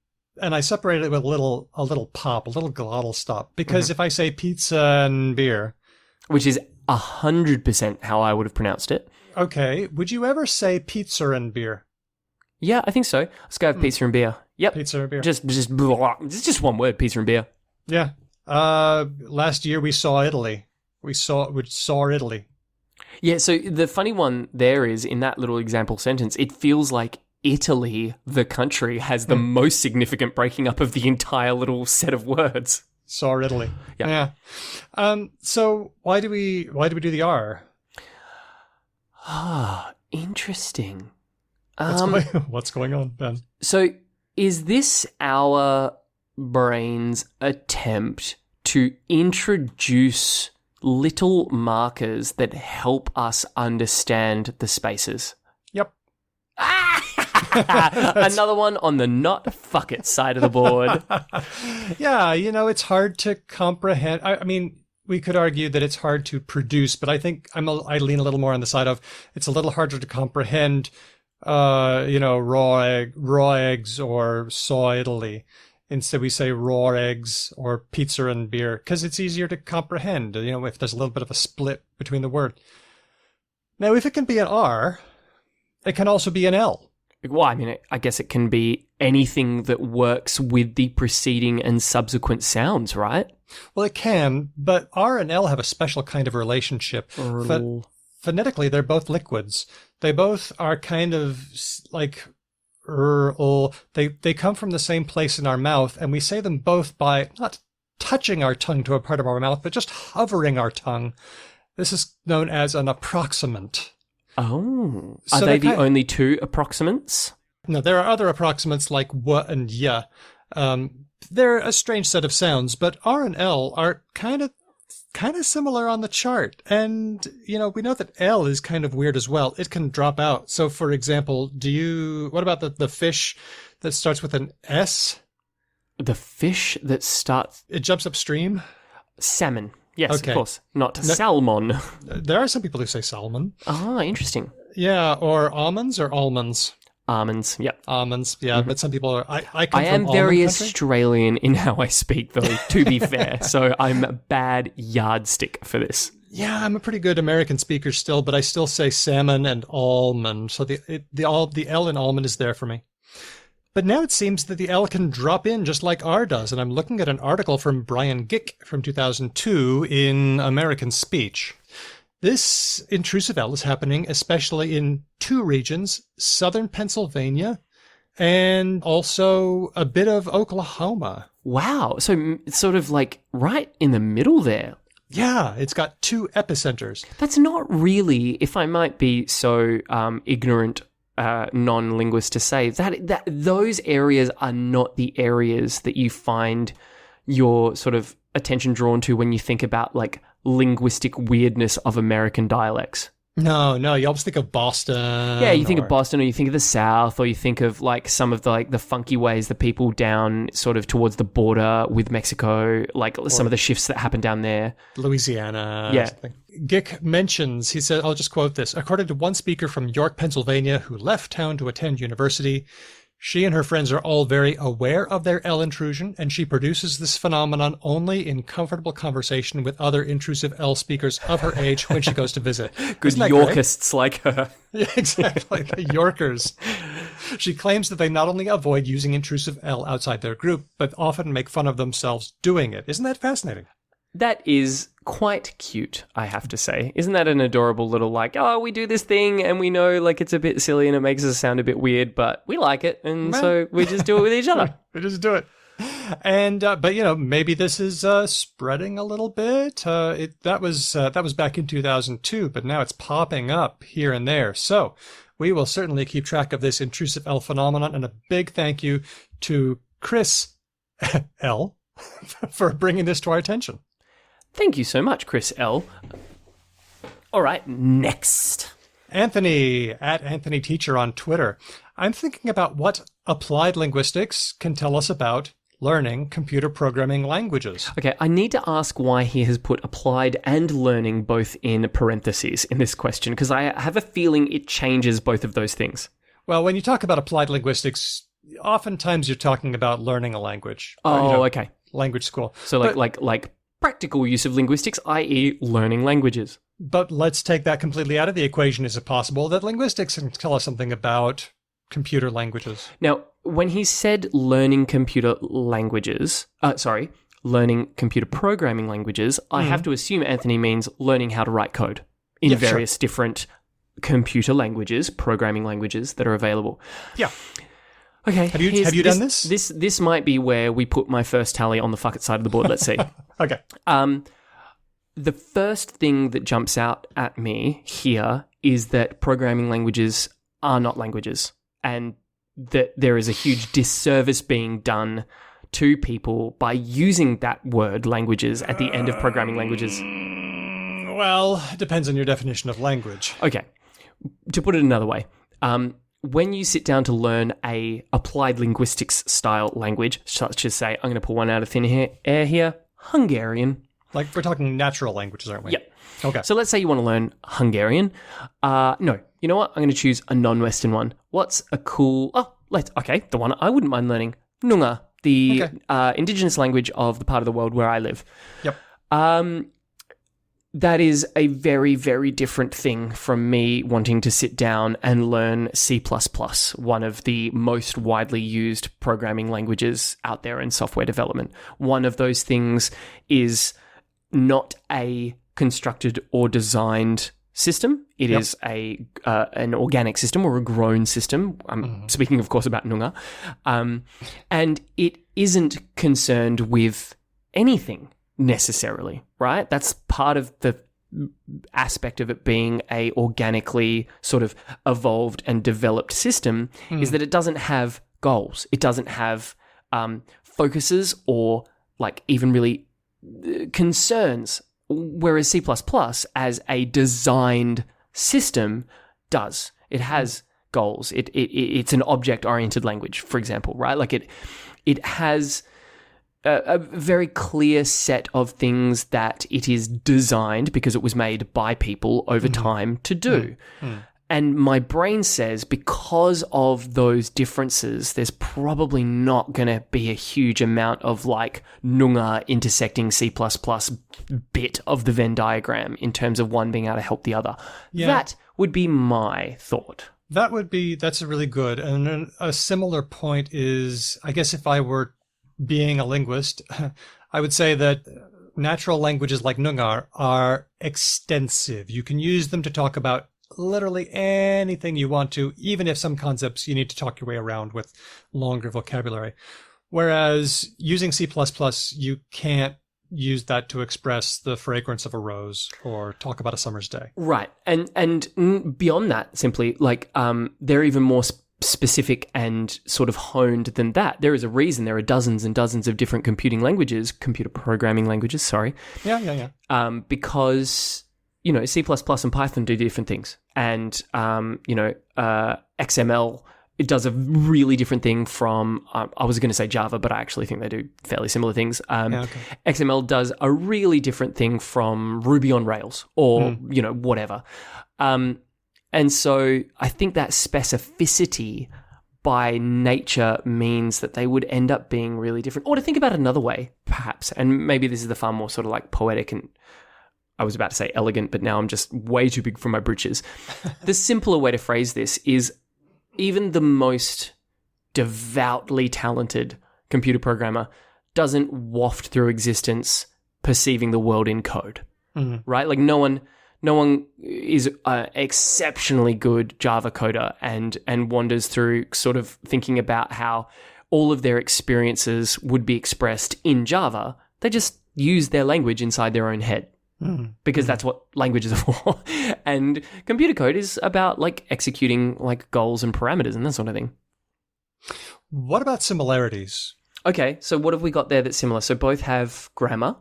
and I separated it with a little pop, a little glottal stop, because if I say pizza and beer, which is 100% how I would have pronounced it. Okay, would you ever say pizza and beer? Yeah, I think so. Let's go have pizza and beer. Yep. Pizza and beer. It's just one word, pizza and beer. Yeah. Last year we saw Italy. We saw Italy. Yeah, so the funny one there is, in that little example sentence, it feels like Italy, the country, has the most significant breaking up of the entire little set of words. Saw Italy. Yeah. So why do we do the R? Interesting. What's going on, Ben? So is this our brain's attempt to introduce little markers that help us understand the spaces? Yep. Another one on the not fuck it side of the board. Yeah, it's hard to comprehend. I mean, we could argue that it's hard to produce, but I think I lean a little more on the side of it's a little harder to comprehend, raw eggs or saw Italy. Instead, we say raw eggs or pizza and beer because it's easier to comprehend, if there's a little bit of a split between the word. Now, if it can be an R, it can also be an L. Well, I mean, I guess it can be anything that works with the preceding and subsequent sounds, right? Well, it can, but R and L have a special kind of relationship. Phonetically, they're both liquids. They both are kind of like... They come from the same place in our mouth, and we say them both by not touching our tongue to a part of our mouth, but just hovering our tongue. This is known as an approximant. Oh. Are they the only two approximants? No, there are other approximants like w and y. They're a strange set of sounds, but R and L are kind of similar on the chart. And, we know that L is kind of weird as well. It can drop out. So, for example, what about the fish that starts with an S? The fish that starts... It jumps upstream? Salmon. Yes, okay. Of course. Not salmon. There are some people who say salmon. Ah, interesting. Yeah, or almonds or almonds. Almonds, yep. Almonds, yeah, but some people are... I am very Australian in how I speak, though, to be fair, so I'm a bad yardstick for this. Yeah, I'm a pretty good American speaker still, but I still say salmon and almond. So the L in almond is there for me. But now it seems that the L can drop in just like R does. And I'm looking at an article from Brian Gick from 2002 in American Speech. This intrusive L is happening especially in two regions, southern Pennsylvania and also a bit of Oklahoma. Wow. So it's sort of like right in the middle there. Yeah, it's got two epicenters. That's not really, if I might be so ignorant, non-linguist to say, that those areas are not the areas that you find your sort of attention drawn to when you think about like linguistic weirdness of American dialects. No, you always think of Boston. Yeah, you think of Boston, or you think of the South, or you think of like some of the funky ways the people down sort of towards the border with Mexico, like some of the shifts that happen down there. Louisiana. Yeah. Something. Gick mentions, he said, I'll just quote this. According to one speaker from York, Pennsylvania, who left town to attend university, she and her friends are all very aware of their L intrusion, and she produces this phenomenon only in comfortable conversation with other intrusive L speakers of her age when she goes to visit. Good Yorkists like her. Yeah, exactly. The Yorkers. She claims that they not only avoid using intrusive L outside their group, but often make fun of themselves doing it. Isn't that fascinating? That is quite cute, I have to say. Isn't that an adorable little like, oh, we do this thing and we know like it's a bit silly and it makes us sound a bit weird, but we like it, and so we just do it with each other. We just do it. And but you know, maybe this is spreading a little bit. That was back in 2002, but now it's popping up here and there. So we will certainly keep track of this intrusive L phenomenon. And a big thank you to Chris L for bringing this to our attention. Thank you so much, Chris L. All right, next. Anthony, at Anthony Teacher on Twitter. I'm thinking about what applied linguistics can tell us about learning computer programming languages. Okay, I need to ask why he has put applied and learning both in parentheses in this question, because I have a feeling it changes both of those things. Well, when you talk about applied linguistics, oftentimes you're talking about learning a language. Oh, okay. Language school. So like practical use of linguistics, i.e. learning languages. But let's take that completely out of the equation. Is it possible that linguistics can tell us something about computer languages? Now, when he said learning computer programming languages, I have to assume Anthony means learning how to write code in various different computer languages, programming languages that are available. Yeah. Okay. Have you done this? This might be where we put my first tally on the fuck it side of the board. Let's see. Okay. The first thing that jumps out at me here is that programming languages are not languages, and that there is a huge disservice being done to people by using that word languages at the end of programming languages. Well, it depends on your definition of language. Okay. To put it another way, when you sit down to learn a applied linguistics style language, such as, say, I'm going to pull one out of thin air here, Hungarian. Like, we're talking natural languages, aren't we? Yep. Okay. So let's say you want to learn Hungarian. No, you know what? I'm going to choose a non-Western one. What's a cool... the one I wouldn't mind learning. Noongar, the indigenous language of the part of the world where I live. Yep. That is a very, very different thing from me wanting to sit down and learn C++, one of the most widely used programming languages out there in software development. One of those things is not a constructed or designed system. It is an organic system or a grown system. I'm speaking, of course, about Noongar. And it isn't concerned with anything necessarily, right? That's part of the aspect of it being a organically sort of evolved and developed system is that it doesn't have goals. It doesn't have focuses or like even really concerns, whereas C++ as a designed system does. It has goals. It's an object-oriented language, for example, right? Like it has a very clear set of things that it is designed because it was made by people over time to do. And my brain says because of those differences, there's probably not going to be a huge amount of like Noongar intersecting C++ bit of the Venn diagram in terms of one being able to help the other. Yeah. That would be my thought. That's a really good. And then a similar point is, I guess if I were being a linguist, I would say that natural languages like Noongar are extensive. You can use them to talk about literally anything you want to, even if some concepts you need to talk your way around with longer vocabulary. Whereas using C++, you can't use that to express the fragrance of a rose or talk about a summer's day. Right. And beyond that, simply, like, they're even more specific and sort of honed than that. There is a reason there are dozens and dozens of different computer programming languages, sorry. Yeah. Because, you know, C++ and Python do different things. And, XML, it does a really different thing from, I was going to say Java, but I actually think they do fairly similar things. XML does a really different thing from Ruby on Rails or, whatever. And so I think that specificity by nature means that they would end up being really different. Or to think about it another way, perhaps, and maybe this is the far more sort of like poetic and I was about to say elegant, but now I'm just way too big for my britches. The simpler way to phrase this is even the most devoutly talented computer programmer doesn't waft through existence perceiving the world in code, right? Like no one is an exceptionally good Java coder and wanders through sort of thinking about how all of their experiences would be expressed in Java. They just use their language inside their own head. Because that's what languages are for. And computer code is about like executing like goals and parameters and that sort of thing. What about similarities? Okay, so what have we got there that's similar? So both have grammar.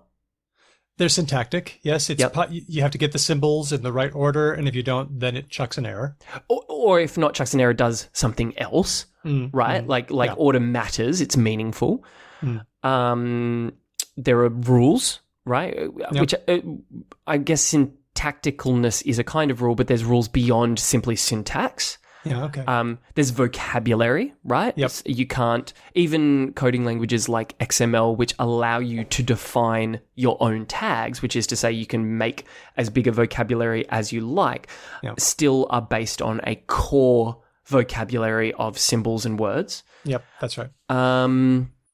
They're syntactic. Yes, it's you have to get the symbols in the right order, and if you don't, then it chucks an error. Or if not chucks an error, does something else, right? Like order matters, it's meaningful. There are rules. Right? Yep. Which I guess syntacticalness is a kind of rule, but there's rules beyond simply syntax. Yeah, okay. There's vocabulary, right? Yep. You can't, even coding languages like XML, which allow you to define your own tags, which is to say you can make as big a vocabulary as you like, still are based on a core vocabulary of symbols and words. Yep, that's right.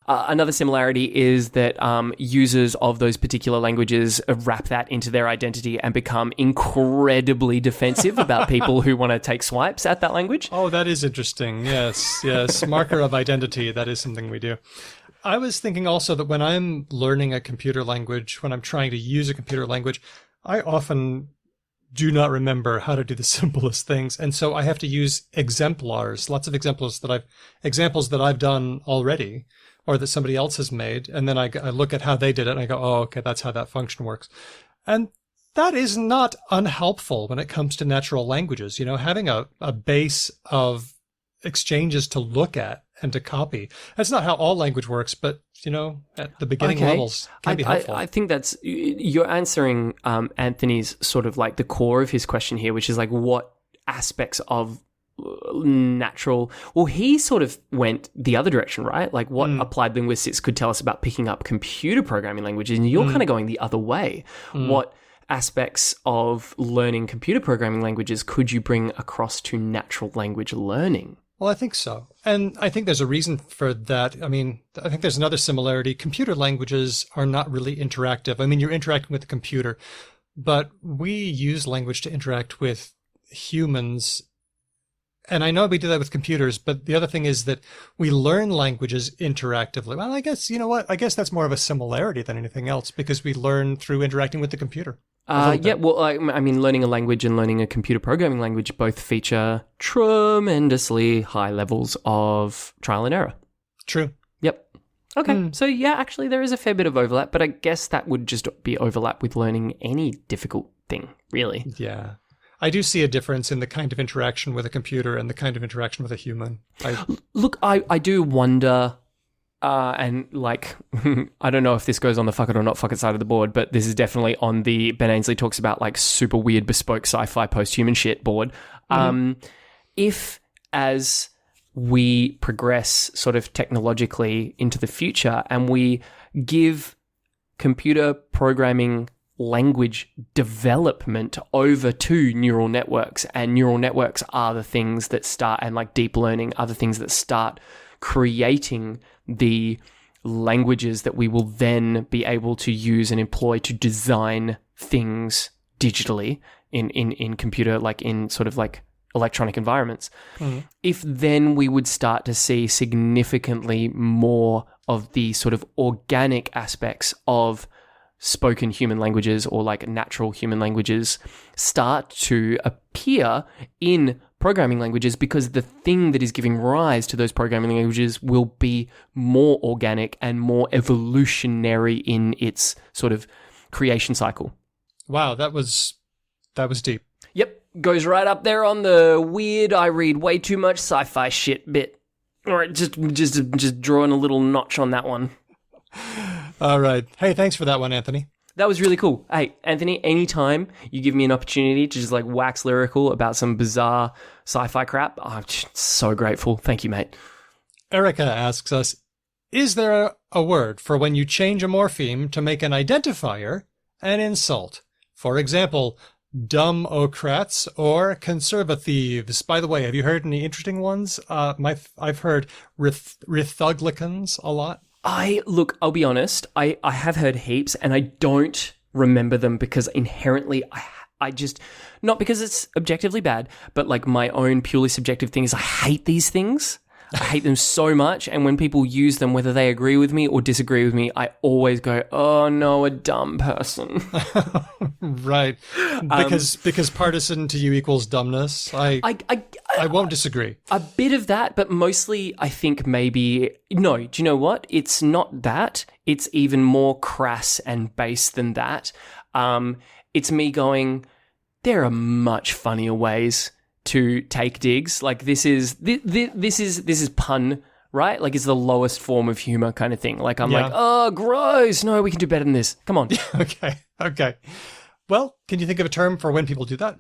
Another similarity is that users of those particular languages wrap that into their identity and become incredibly defensive about people who want to take swipes at that language. Oh, that is interesting. Yes. Marker of identity. That is something we do. I was thinking also that when I'm learning a computer language, when I'm trying to use a computer language, I often do not remember how to do the simplest things. And so I have to use exemplars, lots of examples that I've done already, or that somebody else has made, and then I look at how they did it, and I go, oh, okay, that's how that function works. And that is not unhelpful when it comes to natural languages. Having a base of exchanges to look at and to copy. That's not how all language works, but, at the beginning levels can be helpful. I think that's, you're answering Anthony's sort of like the core of his question here, which is like what aspects of natural, well, he sort of went the other direction, right? Like what applied linguistics could tell us about picking up computer programming languages, and you're kind of going the other way. What aspects of learning computer programming languages could you bring across to natural language learning? Well, I think so. And I think there's a reason for that. I mean, I think there's another similarity. Computer languages are not really interactive. I mean, you're interacting with the computer, but we use language to interact with humans. And I know we do that with computers, but the other thing is that we learn languages interactively. Well, I guess, you know what? I guess that's more of a similarity than anything else because we learn through interacting with the computer. Well, I mean, learning a language and learning a computer programming language both feature tremendously high levels of trial and error. True. Yep. Okay. So, yeah, actually, there is a fair bit of overlap, but I guess that would just be overlap with learning any difficult thing, really. Yeah. I do see a difference in the kind of interaction with a computer and the kind of interaction with a human. Look, I do wonder, and like, I don't know if this goes on the fuck it or not fuck it side of the board, but this is definitely on the Ben Ainsley talks about like super weird bespoke sci-fi post-human shit board. If, as we progress sort of technologically into the future and we give computer programming language development over to neural networks, and neural networks are the things that start, and like deep learning are the things that start creating the languages that we will then be able to use and employ to design things digitally in computer, like in sort of like electronic environments. If then we would start to see significantly more of the sort of organic aspects of spoken human languages, or like natural human languages, start to appear in programming languages, because the thing that is giving rise to those programming languages will be more organic and more evolutionary in its sort of creation cycle. Wow, that was deep. Yep, goes right up there on the weird, I read way too much sci-fi shit bit. All right, just drawing a little notch on that one. All right. Hey, thanks for that one, Anthony. That was really cool. Hey, Anthony, anytime you give me an opportunity to just like wax lyrical about some bizarre sci-fi crap, I'm just so grateful. Thank you, mate. Erica asks us, is there a word for when you change a morpheme to make an identifier an insult? For example, Dumbocrats or conservathieves. By the way, have you heard any interesting ones? I've heard Repuglicans a lot. I'll be honest, I have heard heaps, and I don't remember them because inherently I just, not because it's objectively bad, but like my own purely subjective thing is I hate these things. I hate them so much, and when people use them, whether they agree with me or disagree with me, I always go, oh no, a dumb person. Right. Because partisan to you equals dumbness. I won't disagree. A bit of that, but mostly I think maybe, no, do you know what? It's not that. It's even more crass and base than that. It's me going, there are much funnier ways to take digs. Like this is pun, right? Like it's the lowest form of humor kind of thing. Like I'm like, oh, gross. No, we can do better than this. Come on. Okay. Well, can you think of a term for when people do that?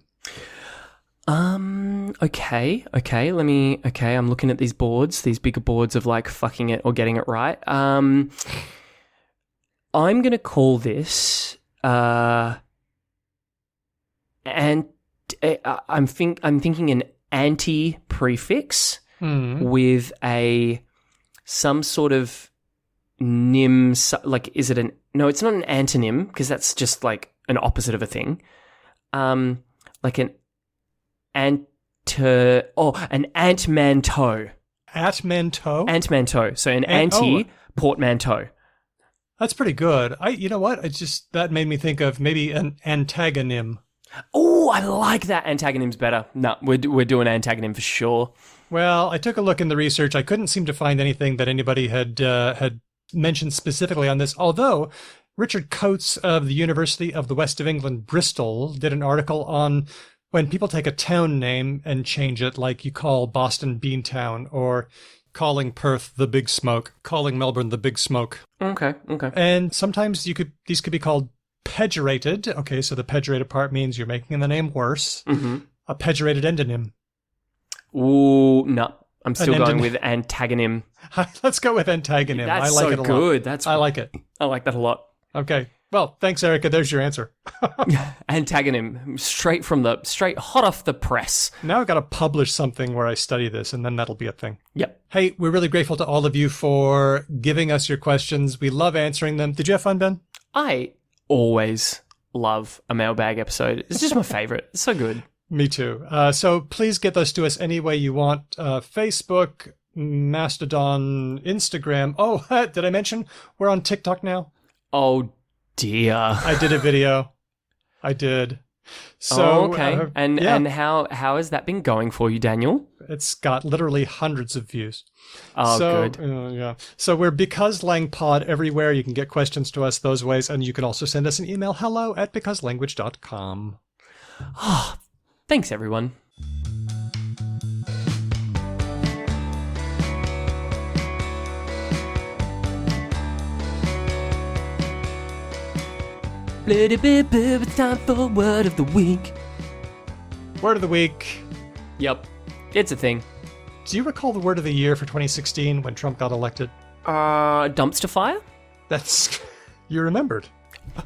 Okay. I'm looking at these boards, these bigger boards of like fucking it or getting it right. I'm going to call this, and I'm thinking an anti-prefix with some sort of nym. Like, is it no, it's not an antonym because that's just like an opposite of a thing. Like an antmanteau. Atmanteau? Antmanteau. So an anti-portmanteau. That's pretty good. You know what? That made me think of maybe an antagonym. Oh, I like that. Antagonym's better. No, we're doing antagonym for sure. Well, I took a look in the research. I couldn't seem to find anything that anybody had mentioned specifically on this, although Richard Coates of the University of the West of England, Bristol, did an article on when people take a town name and change it, like you call Boston Beantown, or calling Perth the Big Smoke, calling Melbourne the Big Smoke. Okay. And sometimes these could be called pejorated. Okay, so the pejorated part means you're making the name worse. Mm-hmm. A pejorated endonym. Ooh, no. I'm still going with antagonym. Let's go with antagonym. That's I like it a good. lot. I like it. I like that a lot. Okay. Well, thanks, Erica. There's your answer. Antagonym. Straight hot off the press. Now I've got to publish something where I study this, and then that'll be a thing. Yep. Hey, we're really grateful to all of you for giving us your questions. We love answering them. Did you have fun, Ben? I always love a mailbag episode. It's just my favorite. It's so good. Me too. So please get those to us any way you want. Facebook, Mastodon, Instagram. Oh, did I mention we're on TikTok now? Oh, dear. I did a video. I did. So, okay. And how has that been going for you, Daniel? It's got literally hundreds of views. Oh, good. Yeah. So we're Because Lang Pod everywhere. You can get questions to us those ways, and you can also send us an email, hello@becauselanguage.com. Oh, thanks, everyone. It's time for Word of the Week. Word of the Week. Yep. It's a thing. Do you recall the word of the year for 2016 when Trump got elected? Dumpster fire? That's... You remembered.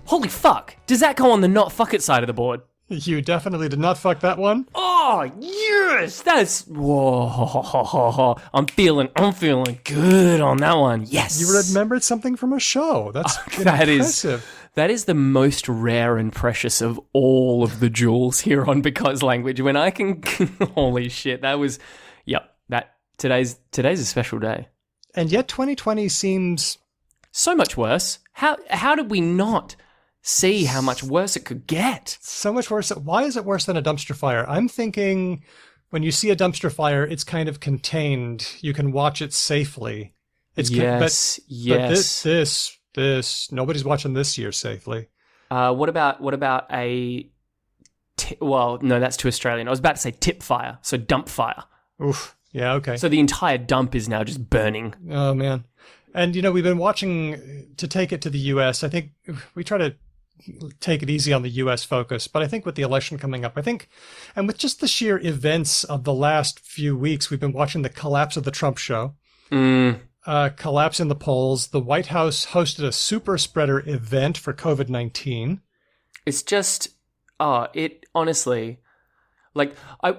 Holy fuck! Does that go on the not fuck it side of the board? You definitely did not fuck that one. Oh, yes! That's... Whoa. I'm feeling good on that one. Yes! You remembered something from a show. That's That impressive. That is the most rare and precious of all of the jewels here on Because Language. When I can... Holy shit, that was... Yep, today's a special day. And yet 2020 seems... So much worse. How did we not see how much worse it could get? So much worse. Why is it worse than a dumpster fire? I'm thinking when you see a dumpster fire, it's kind of contained. You can watch it safely. Yes. But this, nobody's watching this year safely. What about a... well, no, that's too Australian. I was about to say tip fire, so dump fire. Oof. Yeah, okay. So the entire dump is now just burning. Oh, man. And, we've been watching to take it to the U.S. I think we try to take it easy on the U.S. focus, but I think with the election coming up, and with just the sheer events of the last few weeks, we've been watching the collapse of the Trump show, collapse in the polls. The White House hosted a super spreader event for COVID-19. It's just, it honestly... Like,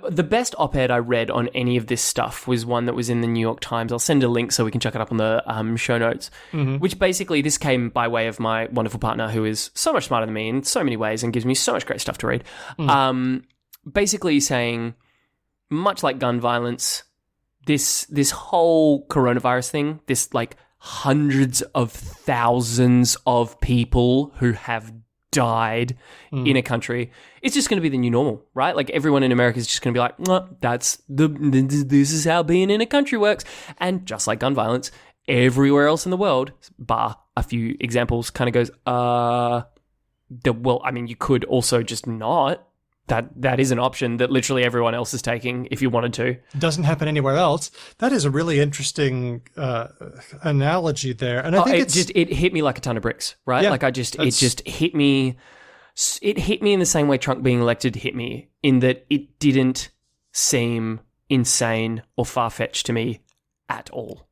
the best op-ed I read on any of this stuff was one that was in the New York Times. I'll send a link so we can check it up on the show notes, which basically this came by way of my wonderful partner who is so much smarter than me in so many ways and gives me so much great stuff to read. Basically saying, much like gun violence, this whole coronavirus thing, this like hundreds of thousands of people who have died in a country, it's just going to be the new normal, right? Like everyone in America is just going to be like, this is how being in a country works. And just like gun violence, everywhere else in the world, bar a few examples, kind of goes, well, I mean, you could also just not. That is an option that literally everyone else is taking if you wanted to. Doesn't happen anywhere else. That is a really interesting analogy there, and I think it hit me like a ton of bricks, right? Yeah, like it just hit me. It hit me in the same way Trump being elected hit me, in that it didn't seem insane or far-fetched to me at all,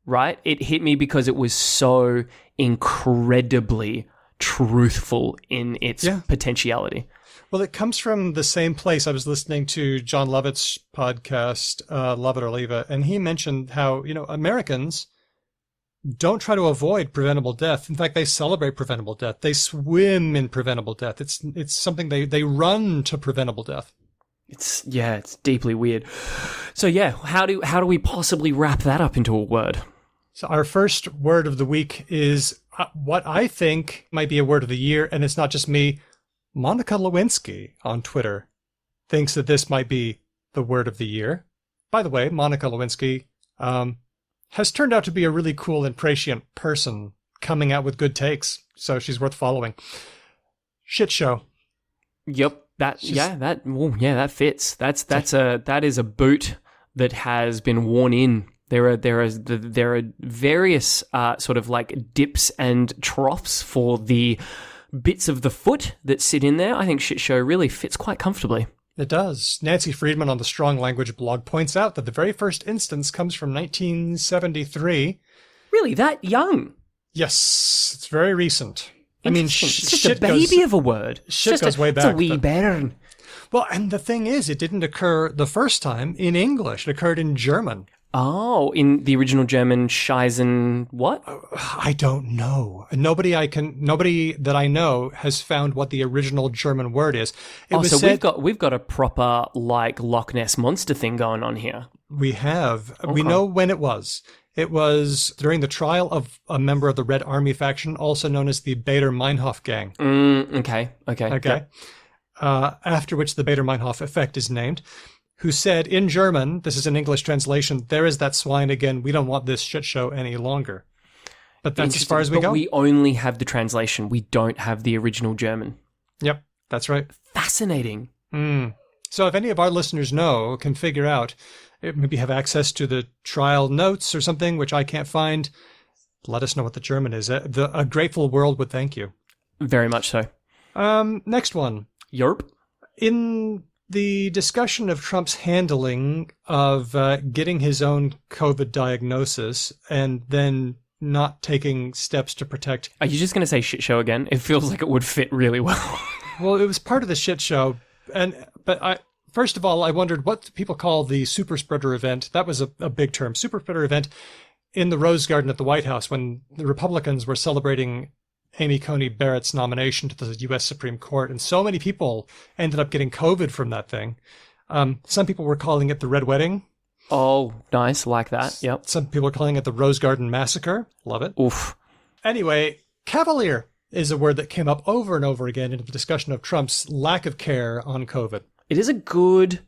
right? It hit me because it was so incredibly truthful in its potentiality. Well, it comes from the same place. I was listening to John Lovett's podcast, Love It or Leave It, and he mentioned how, Americans don't try to avoid preventable death. In fact, they celebrate preventable death. They swim in preventable death. It's something they run to preventable death. It's deeply weird. So how do we possibly wrap that up into a word? So our first word of the week is what I think might be a word of the year, and it's not just me. Monica Lewinsky on Twitter thinks that this might be the word of the year. By the way, Monica Lewinsky has turned out to be a really cool and prescient person coming out with good takes, so she's worth following. Shit show. Yep, that fits. That is a boot that has been worn in. There are various sort of like dips and troughs for the bits of the foot that sit in there. I think Shit Show really fits quite comfortably. It does. Nancy Friedman on the Strong Language blog points out that the very first instance comes from 1973. Really, that young? Yes, it's very recent. I mean, it's just a baby of a word. Shit goes way back. It's a wee bairn. Well, and the thing is, it didn't occur the first time in English. It occurred in German. Oh, in the original German, Scheißen what? I don't know. Nobody that I know has found what the original German word is. We've got a proper like Loch Ness monster thing going on here. We have. Okay. We know when it was. It was during the trial of a member of the Red Army faction, also known as the Baader-Meinhof gang. Okay. Yep. After which the Baader-Meinhof effect is named. Who said in German, this is an English translation, there is that swine again, we don't want this shit show any longer. But that's as far as we go. But we only have the translation. We don't have the original German. Yep, that's right. Fascinating. So if any of our listeners can figure out, maybe have access to the trial notes or something, which I can't find, let us know what the German is. A grateful world would thank you. Very much so. Next one. Yerp. In the discussion of Trump's handling of getting his own COVID diagnosis and then not taking steps to protect. Are you just going to say shit show again? It feels like it would fit really well. Well, it was part of the shit show. But first of all, I wondered what people call the super spreader event. That was a big term. Super spreader event in the Rose Garden at the White House when the Republicans were celebrating Amy Coney Barrett's nomination to the U.S. Supreme Court. And so many people ended up getting COVID from that thing. Some people were calling it the Red Wedding. Oh, nice. Like that. Yep. Some people are calling it the Rose Garden Massacre. Love it. Oof. Anyway, cavalier is a word that came up over and over again in the discussion of Trump's lack of care on COVID. It is a good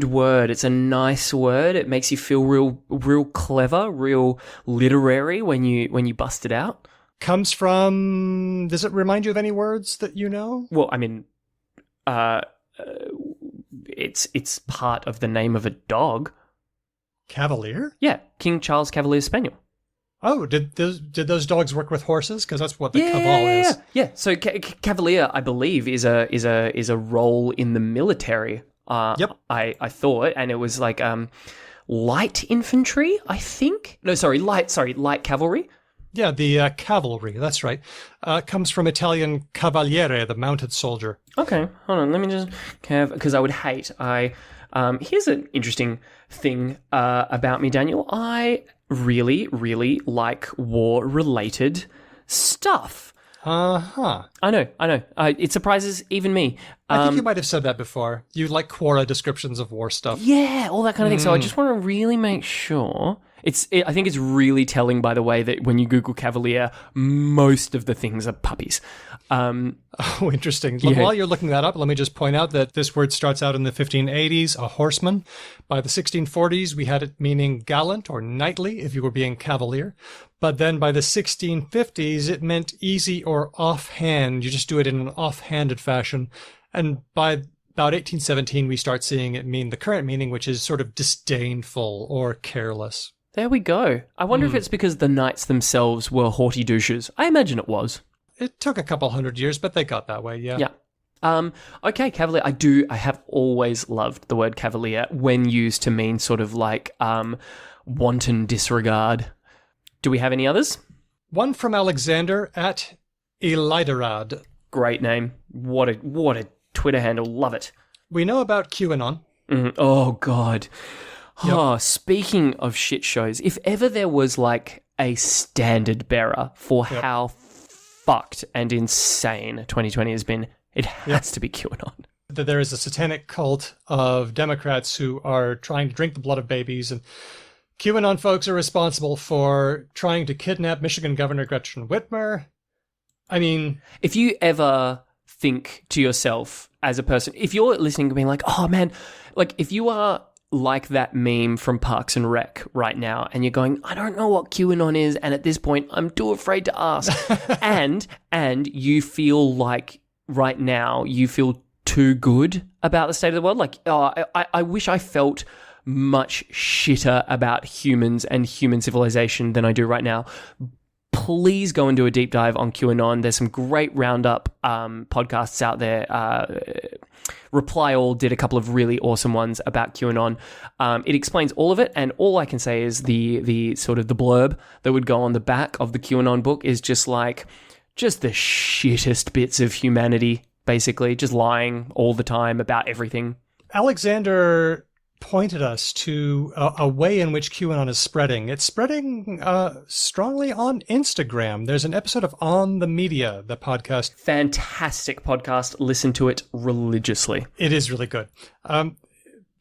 word. It's a nice word. It makes you feel real clever, real literary when you bust it out. Comes from... Does it remind you of any words that you know? Well, I mean, it's part of the name of a dog. Cavalier? Yeah, King Charles Cavalier Spaniel. Oh, did those dogs work with horses? Because that's what the cavalier is. Yeah. So Cavalier, I believe, is a role in the military. Yep. I thought, and it was like light infantry, I think. No, sorry, light cavalry. Yeah, the cavalry. That's right. Comes from Italian cavaliere, the mounted soldier. Okay, hold on. Let me just because I would hate. Here's an interesting thing about me, Daniel. I really like war-related stuff. Uh-huh. I know. It surprises even me. I think you might have said that before. You like Quora descriptions of war stuff. Yeah, all that kind of thing. So I just want to really make sure. I think it's really telling by the way that when you Google Cavalier, most of the things are puppies. Oh, interesting. Yeah. While you're looking that up, let me just point out that this word starts out in the 1580s, a horseman. By the 1640s, we had it meaning gallant or knightly if you were being cavalier. But then by the 1650s, it meant easy or offhand. You just do it in an offhanded fashion. And by about 1817, we start seeing it mean the current meaning, which is sort of disdainful or careless. There we go. I wonder if it's because the knights themselves were haughty douches. I imagine it was. It took a couple hundred years, but they got that way, yeah. Yeah. Okay, cavalier. I have always loved the word cavalier when used to mean sort of like wanton disregard. Do we have any others? One from Alexander at Eliderad. Great name. What a Twitter handle. Love it. We know about QAnon. Mm-hmm. Oh, God. Yep. Oh, speaking of shit shows, if ever there was like a standard bearer for how fucked and insane 2020 has been, it has to be QAnon. There is a satanic cult of Democrats who are trying to drink the blood of babies, and QAnon folks are responsible for trying to kidnap Michigan Governor Gretchen Whitmer. I mean... If you ever think to yourself as a person, if you're listening and being like, oh man, like if you are like that meme from Parks and Rec right now, and you're going, I don't know what QAnon is, and at this point, I'm too afraid to ask. and you feel like right now, you feel too good about the state of the world. Like, oh, I wish I felt much shitter about humans and human civilization than I do right now. Please go and do a deep dive on QAnon. There's some great roundup podcasts out there. Reply All did a couple of really awesome ones about QAnon. It explains all of it, and all I can say is the sort of the blurb that would go on the back of the QAnon book is just the shittest bits of humanity, basically, just lying all the time about everything. Alexander pointed us to a way in which QAnon is spreading. It's spreading strongly on Instagram. There's an episode of On the Media, the podcast. Fantastic podcast. Listen to it religiously. It is really good.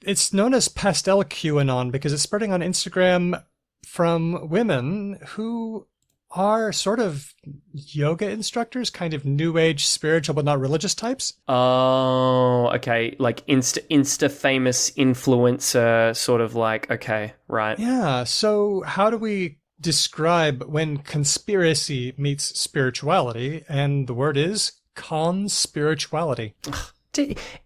It's known as Pastel QAnon because it's spreading on Instagram from women who are sort of yoga instructors, kind of new age spiritual but not religious types. Oh, okay. Like Insta famous influencer sort of like, okay, right. Yeah. So how do we describe when conspiracy meets spirituality? And the word is conspirituality.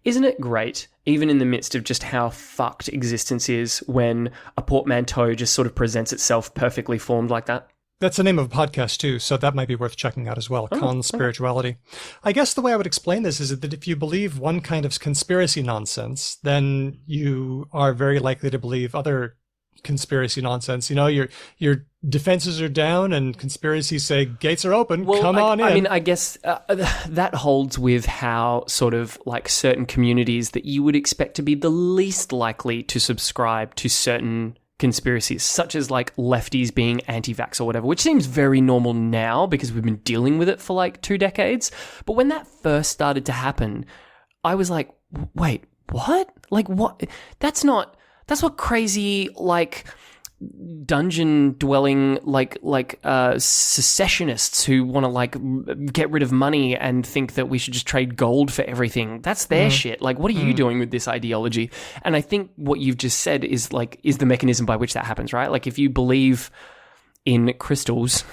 Isn't it great, even in the midst of just how fucked existence is, when a portmanteau just sort of presents itself perfectly formed like that? That's the name of a podcast too, so that might be worth checking out as well. Conspirituality. I guess the way I would explain this is that if you believe one kind of conspiracy nonsense, then you are very likely to believe other conspiracy nonsense. You know, your defenses are down and conspiracies say gates are open. Well, Come on in. I mean, I guess that holds with how sort of like certain communities that you would expect to be the least likely to subscribe to certain conspiracies, such as like lefties being anti-vax or whatever, which seems very normal now because we've been dealing with it for like 2 decades. But when that first started to happen, I was like, wait, what? Like, what? That's what crazy, like, dungeon dwelling secessionists who want to like get rid of money and think that we should just trade gold for everything. That's their shit. Like, what are you doing with this ideology? And I think what you've just said is the mechanism by which that happens, right? Like, if you believe in crystals,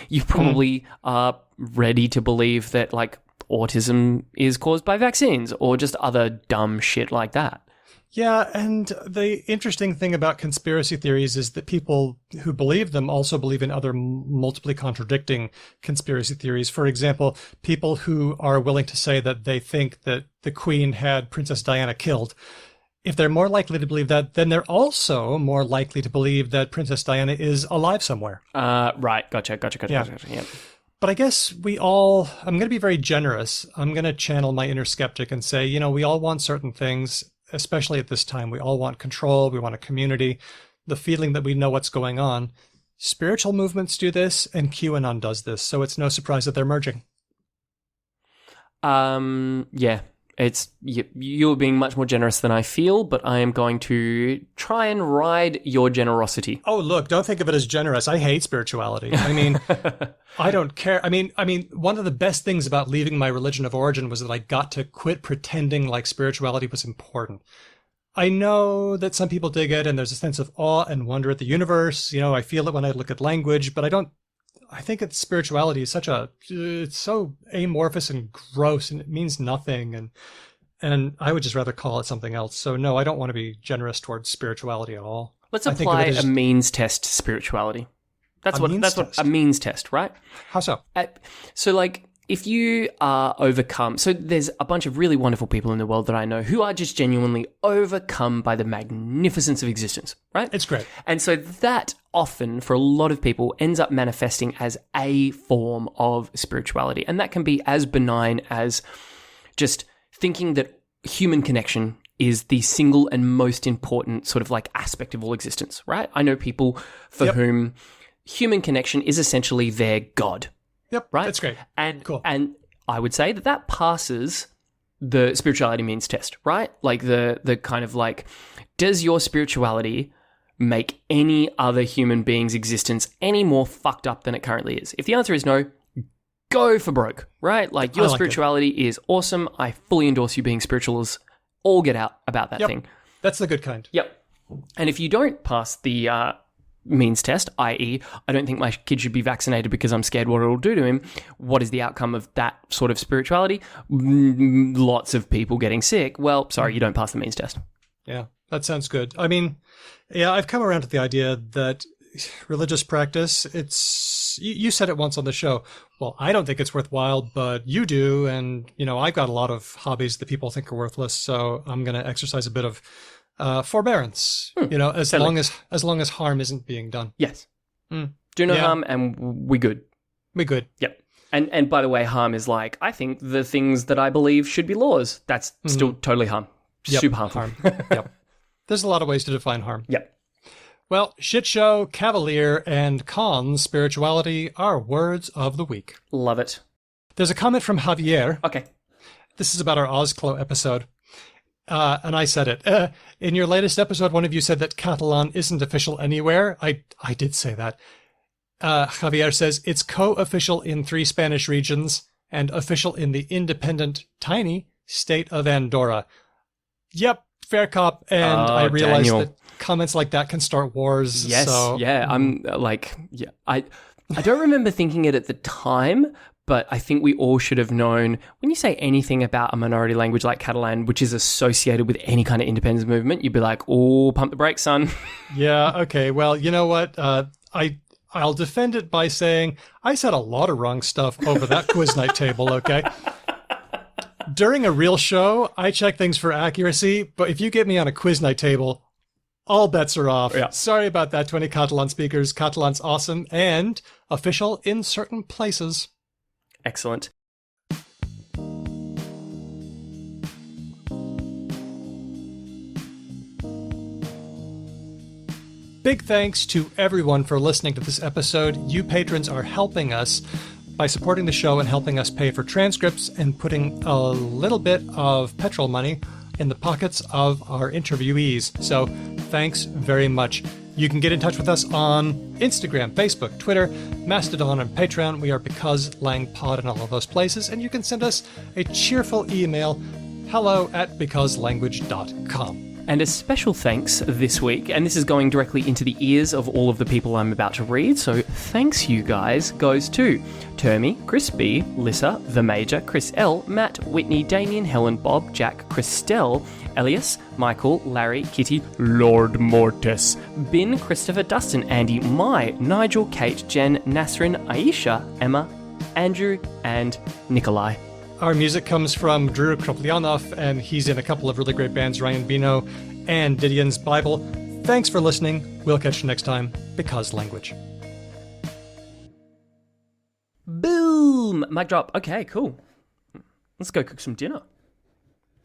you probably are ready to believe that like autism is caused by vaccines or just other dumb shit like that. Yeah, and the interesting thing about conspiracy theories is that people who believe them also believe in other multiply contradicting conspiracy theories. For example, people who are willing to say that they think that the Queen had Princess Diana killed. If they're more likely to believe that, then they're also more likely to believe that Princess Diana is alive somewhere. Right. Gotcha. Yeah. Yeah. But I guess I'm going to be very generous. I'm going to channel my inner skeptic and say, you know, we all want certain things. Especially at this time, we all want control. We want a community, the feeling that we know what's going on. Spiritual movements do this, and QAnon does this. So it's no surprise that they're merging. Yeah, it's you're being much more generous than I feel, but I am going to try and ride your generosity. Oh, look! Don't think of it as generous. I hate spirituality. I mean, I don't care. I mean, one of the best things about leaving my religion of origin was that I got to quit pretending like spirituality was important. I know that some people dig it, and there's a sense of awe and wonder at the universe. You know, I feel it when I look at language, but I think that spirituality is it's so amorphous and gross, and it means nothing, and I would just rather call it something else. So no, I don't want to be generous towards spirituality at all. Let's apply a means test to spirituality. That's what a means test, right? How so? So like, if you are overcome, so there's a bunch of really wonderful people in the world that I know who are just genuinely overcome by the magnificence of existence, right? It's great. And so that often, for a lot of people, ends up manifesting as a form of spirituality. And that can be as benign as just thinking that human connection is the single and most important sort of like aspect of all existence, right? I know people for whom human connection is essentially their God. Yep, right? That's great. And cool. And I would say that passes the spirituality means test, right? Like the kind of like, does your spirituality make any other human being's existence any more fucked up than it currently is? If the answer is no, go for broke, right? Like, your spirituality is awesome. I fully endorse you being spiritual as all get out about that thing. That's the good kind. Yep. And if you don't pass the means test, i.e., I don't think my kid should be vaccinated because I'm scared what it'll do to him, what is the outcome of that sort of spirituality? Lots of people getting sick. Well, sorry, you don't pass the means test. Yeah, that sounds good. I mean, yeah, I've come around to the idea that religious practice, you said it once on the show. Well, I don't think it's worthwhile, but you do. And, you know, I've got a lot of hobbies that people think are worthless. So I'm going to exercise a bit of forbearance, you know, as long as harm isn't being done. Yes. Do no harm and we good. We good. Yep. And by the way, harm is like, I think the things that I believe should be laws. That's still totally harm. Super harmful. Yep. There's a lot of ways to define harm. Yep. Well, shit show, cavalier, and con spirituality are words of the week. Love it. There's a comment from Javier. Okay. This is about our Ozclo episode. And I said it. In your latest episode, one of you said that Catalan isn't official anywhere. I did say that. Javier says it's co-official in 3 Spanish regions and official in the independent, tiny state of Andorra. Yep, fair cop. And I realized that comments like that can start wars. Yes, so. yeah. I'm like, yeah. I don't remember thinking it at the time, but I think we all should have known when you say anything about a minority language like Catalan, which is associated with any kind of independence movement, you'd be like, oh, pump the brakes, son. Yeah, okay. Well, you know what? I'll defend it by saying I said a lot of wrong stuff over that quiz night table, okay? During a real show, I check things for accuracy, but if you get me on a quiz night table, all bets are off. Yeah. Sorry about that, 20 Catalan speakers. Catalan's awesome and official in certain places. Excellent. Big thanks to everyone for listening to this episode. You patrons are helping us by supporting the show and helping us pay for transcripts and putting a little bit of petrol money in the pockets of our interviewees. So thanks very much. You can get in touch with us on Instagram, Facebook, Twitter, Mastodon, and Patreon. We are Because Lang Pod in all of those places. And you can send us a cheerful email, hello@becauselanguage.com. And a special thanks this week, and this is going directly into the ears of all of the people I'm about to read, so thanks you guys, goes to Termy, Chris B, Lissa, The Major, Chris L, Matt, Whitney, Damien, Helen, Bob, Jack, Christelle, Elias, Michael, Larry, Kitty, Lord Mortis, Bin, Christopher, Dustin, Andy, Mai, Nigel, Kate, Jen, Nasrin, Aisha, Emma, Andrew, and Nikolai. Our music comes from Drew Kroplyanov, and he's in a couple of really great bands, Ryan Bino and Didion's Bible. Thanks for listening. We'll catch you next time. Because Language. Boom! Mic drop. Okay, cool. Let's go cook some dinner.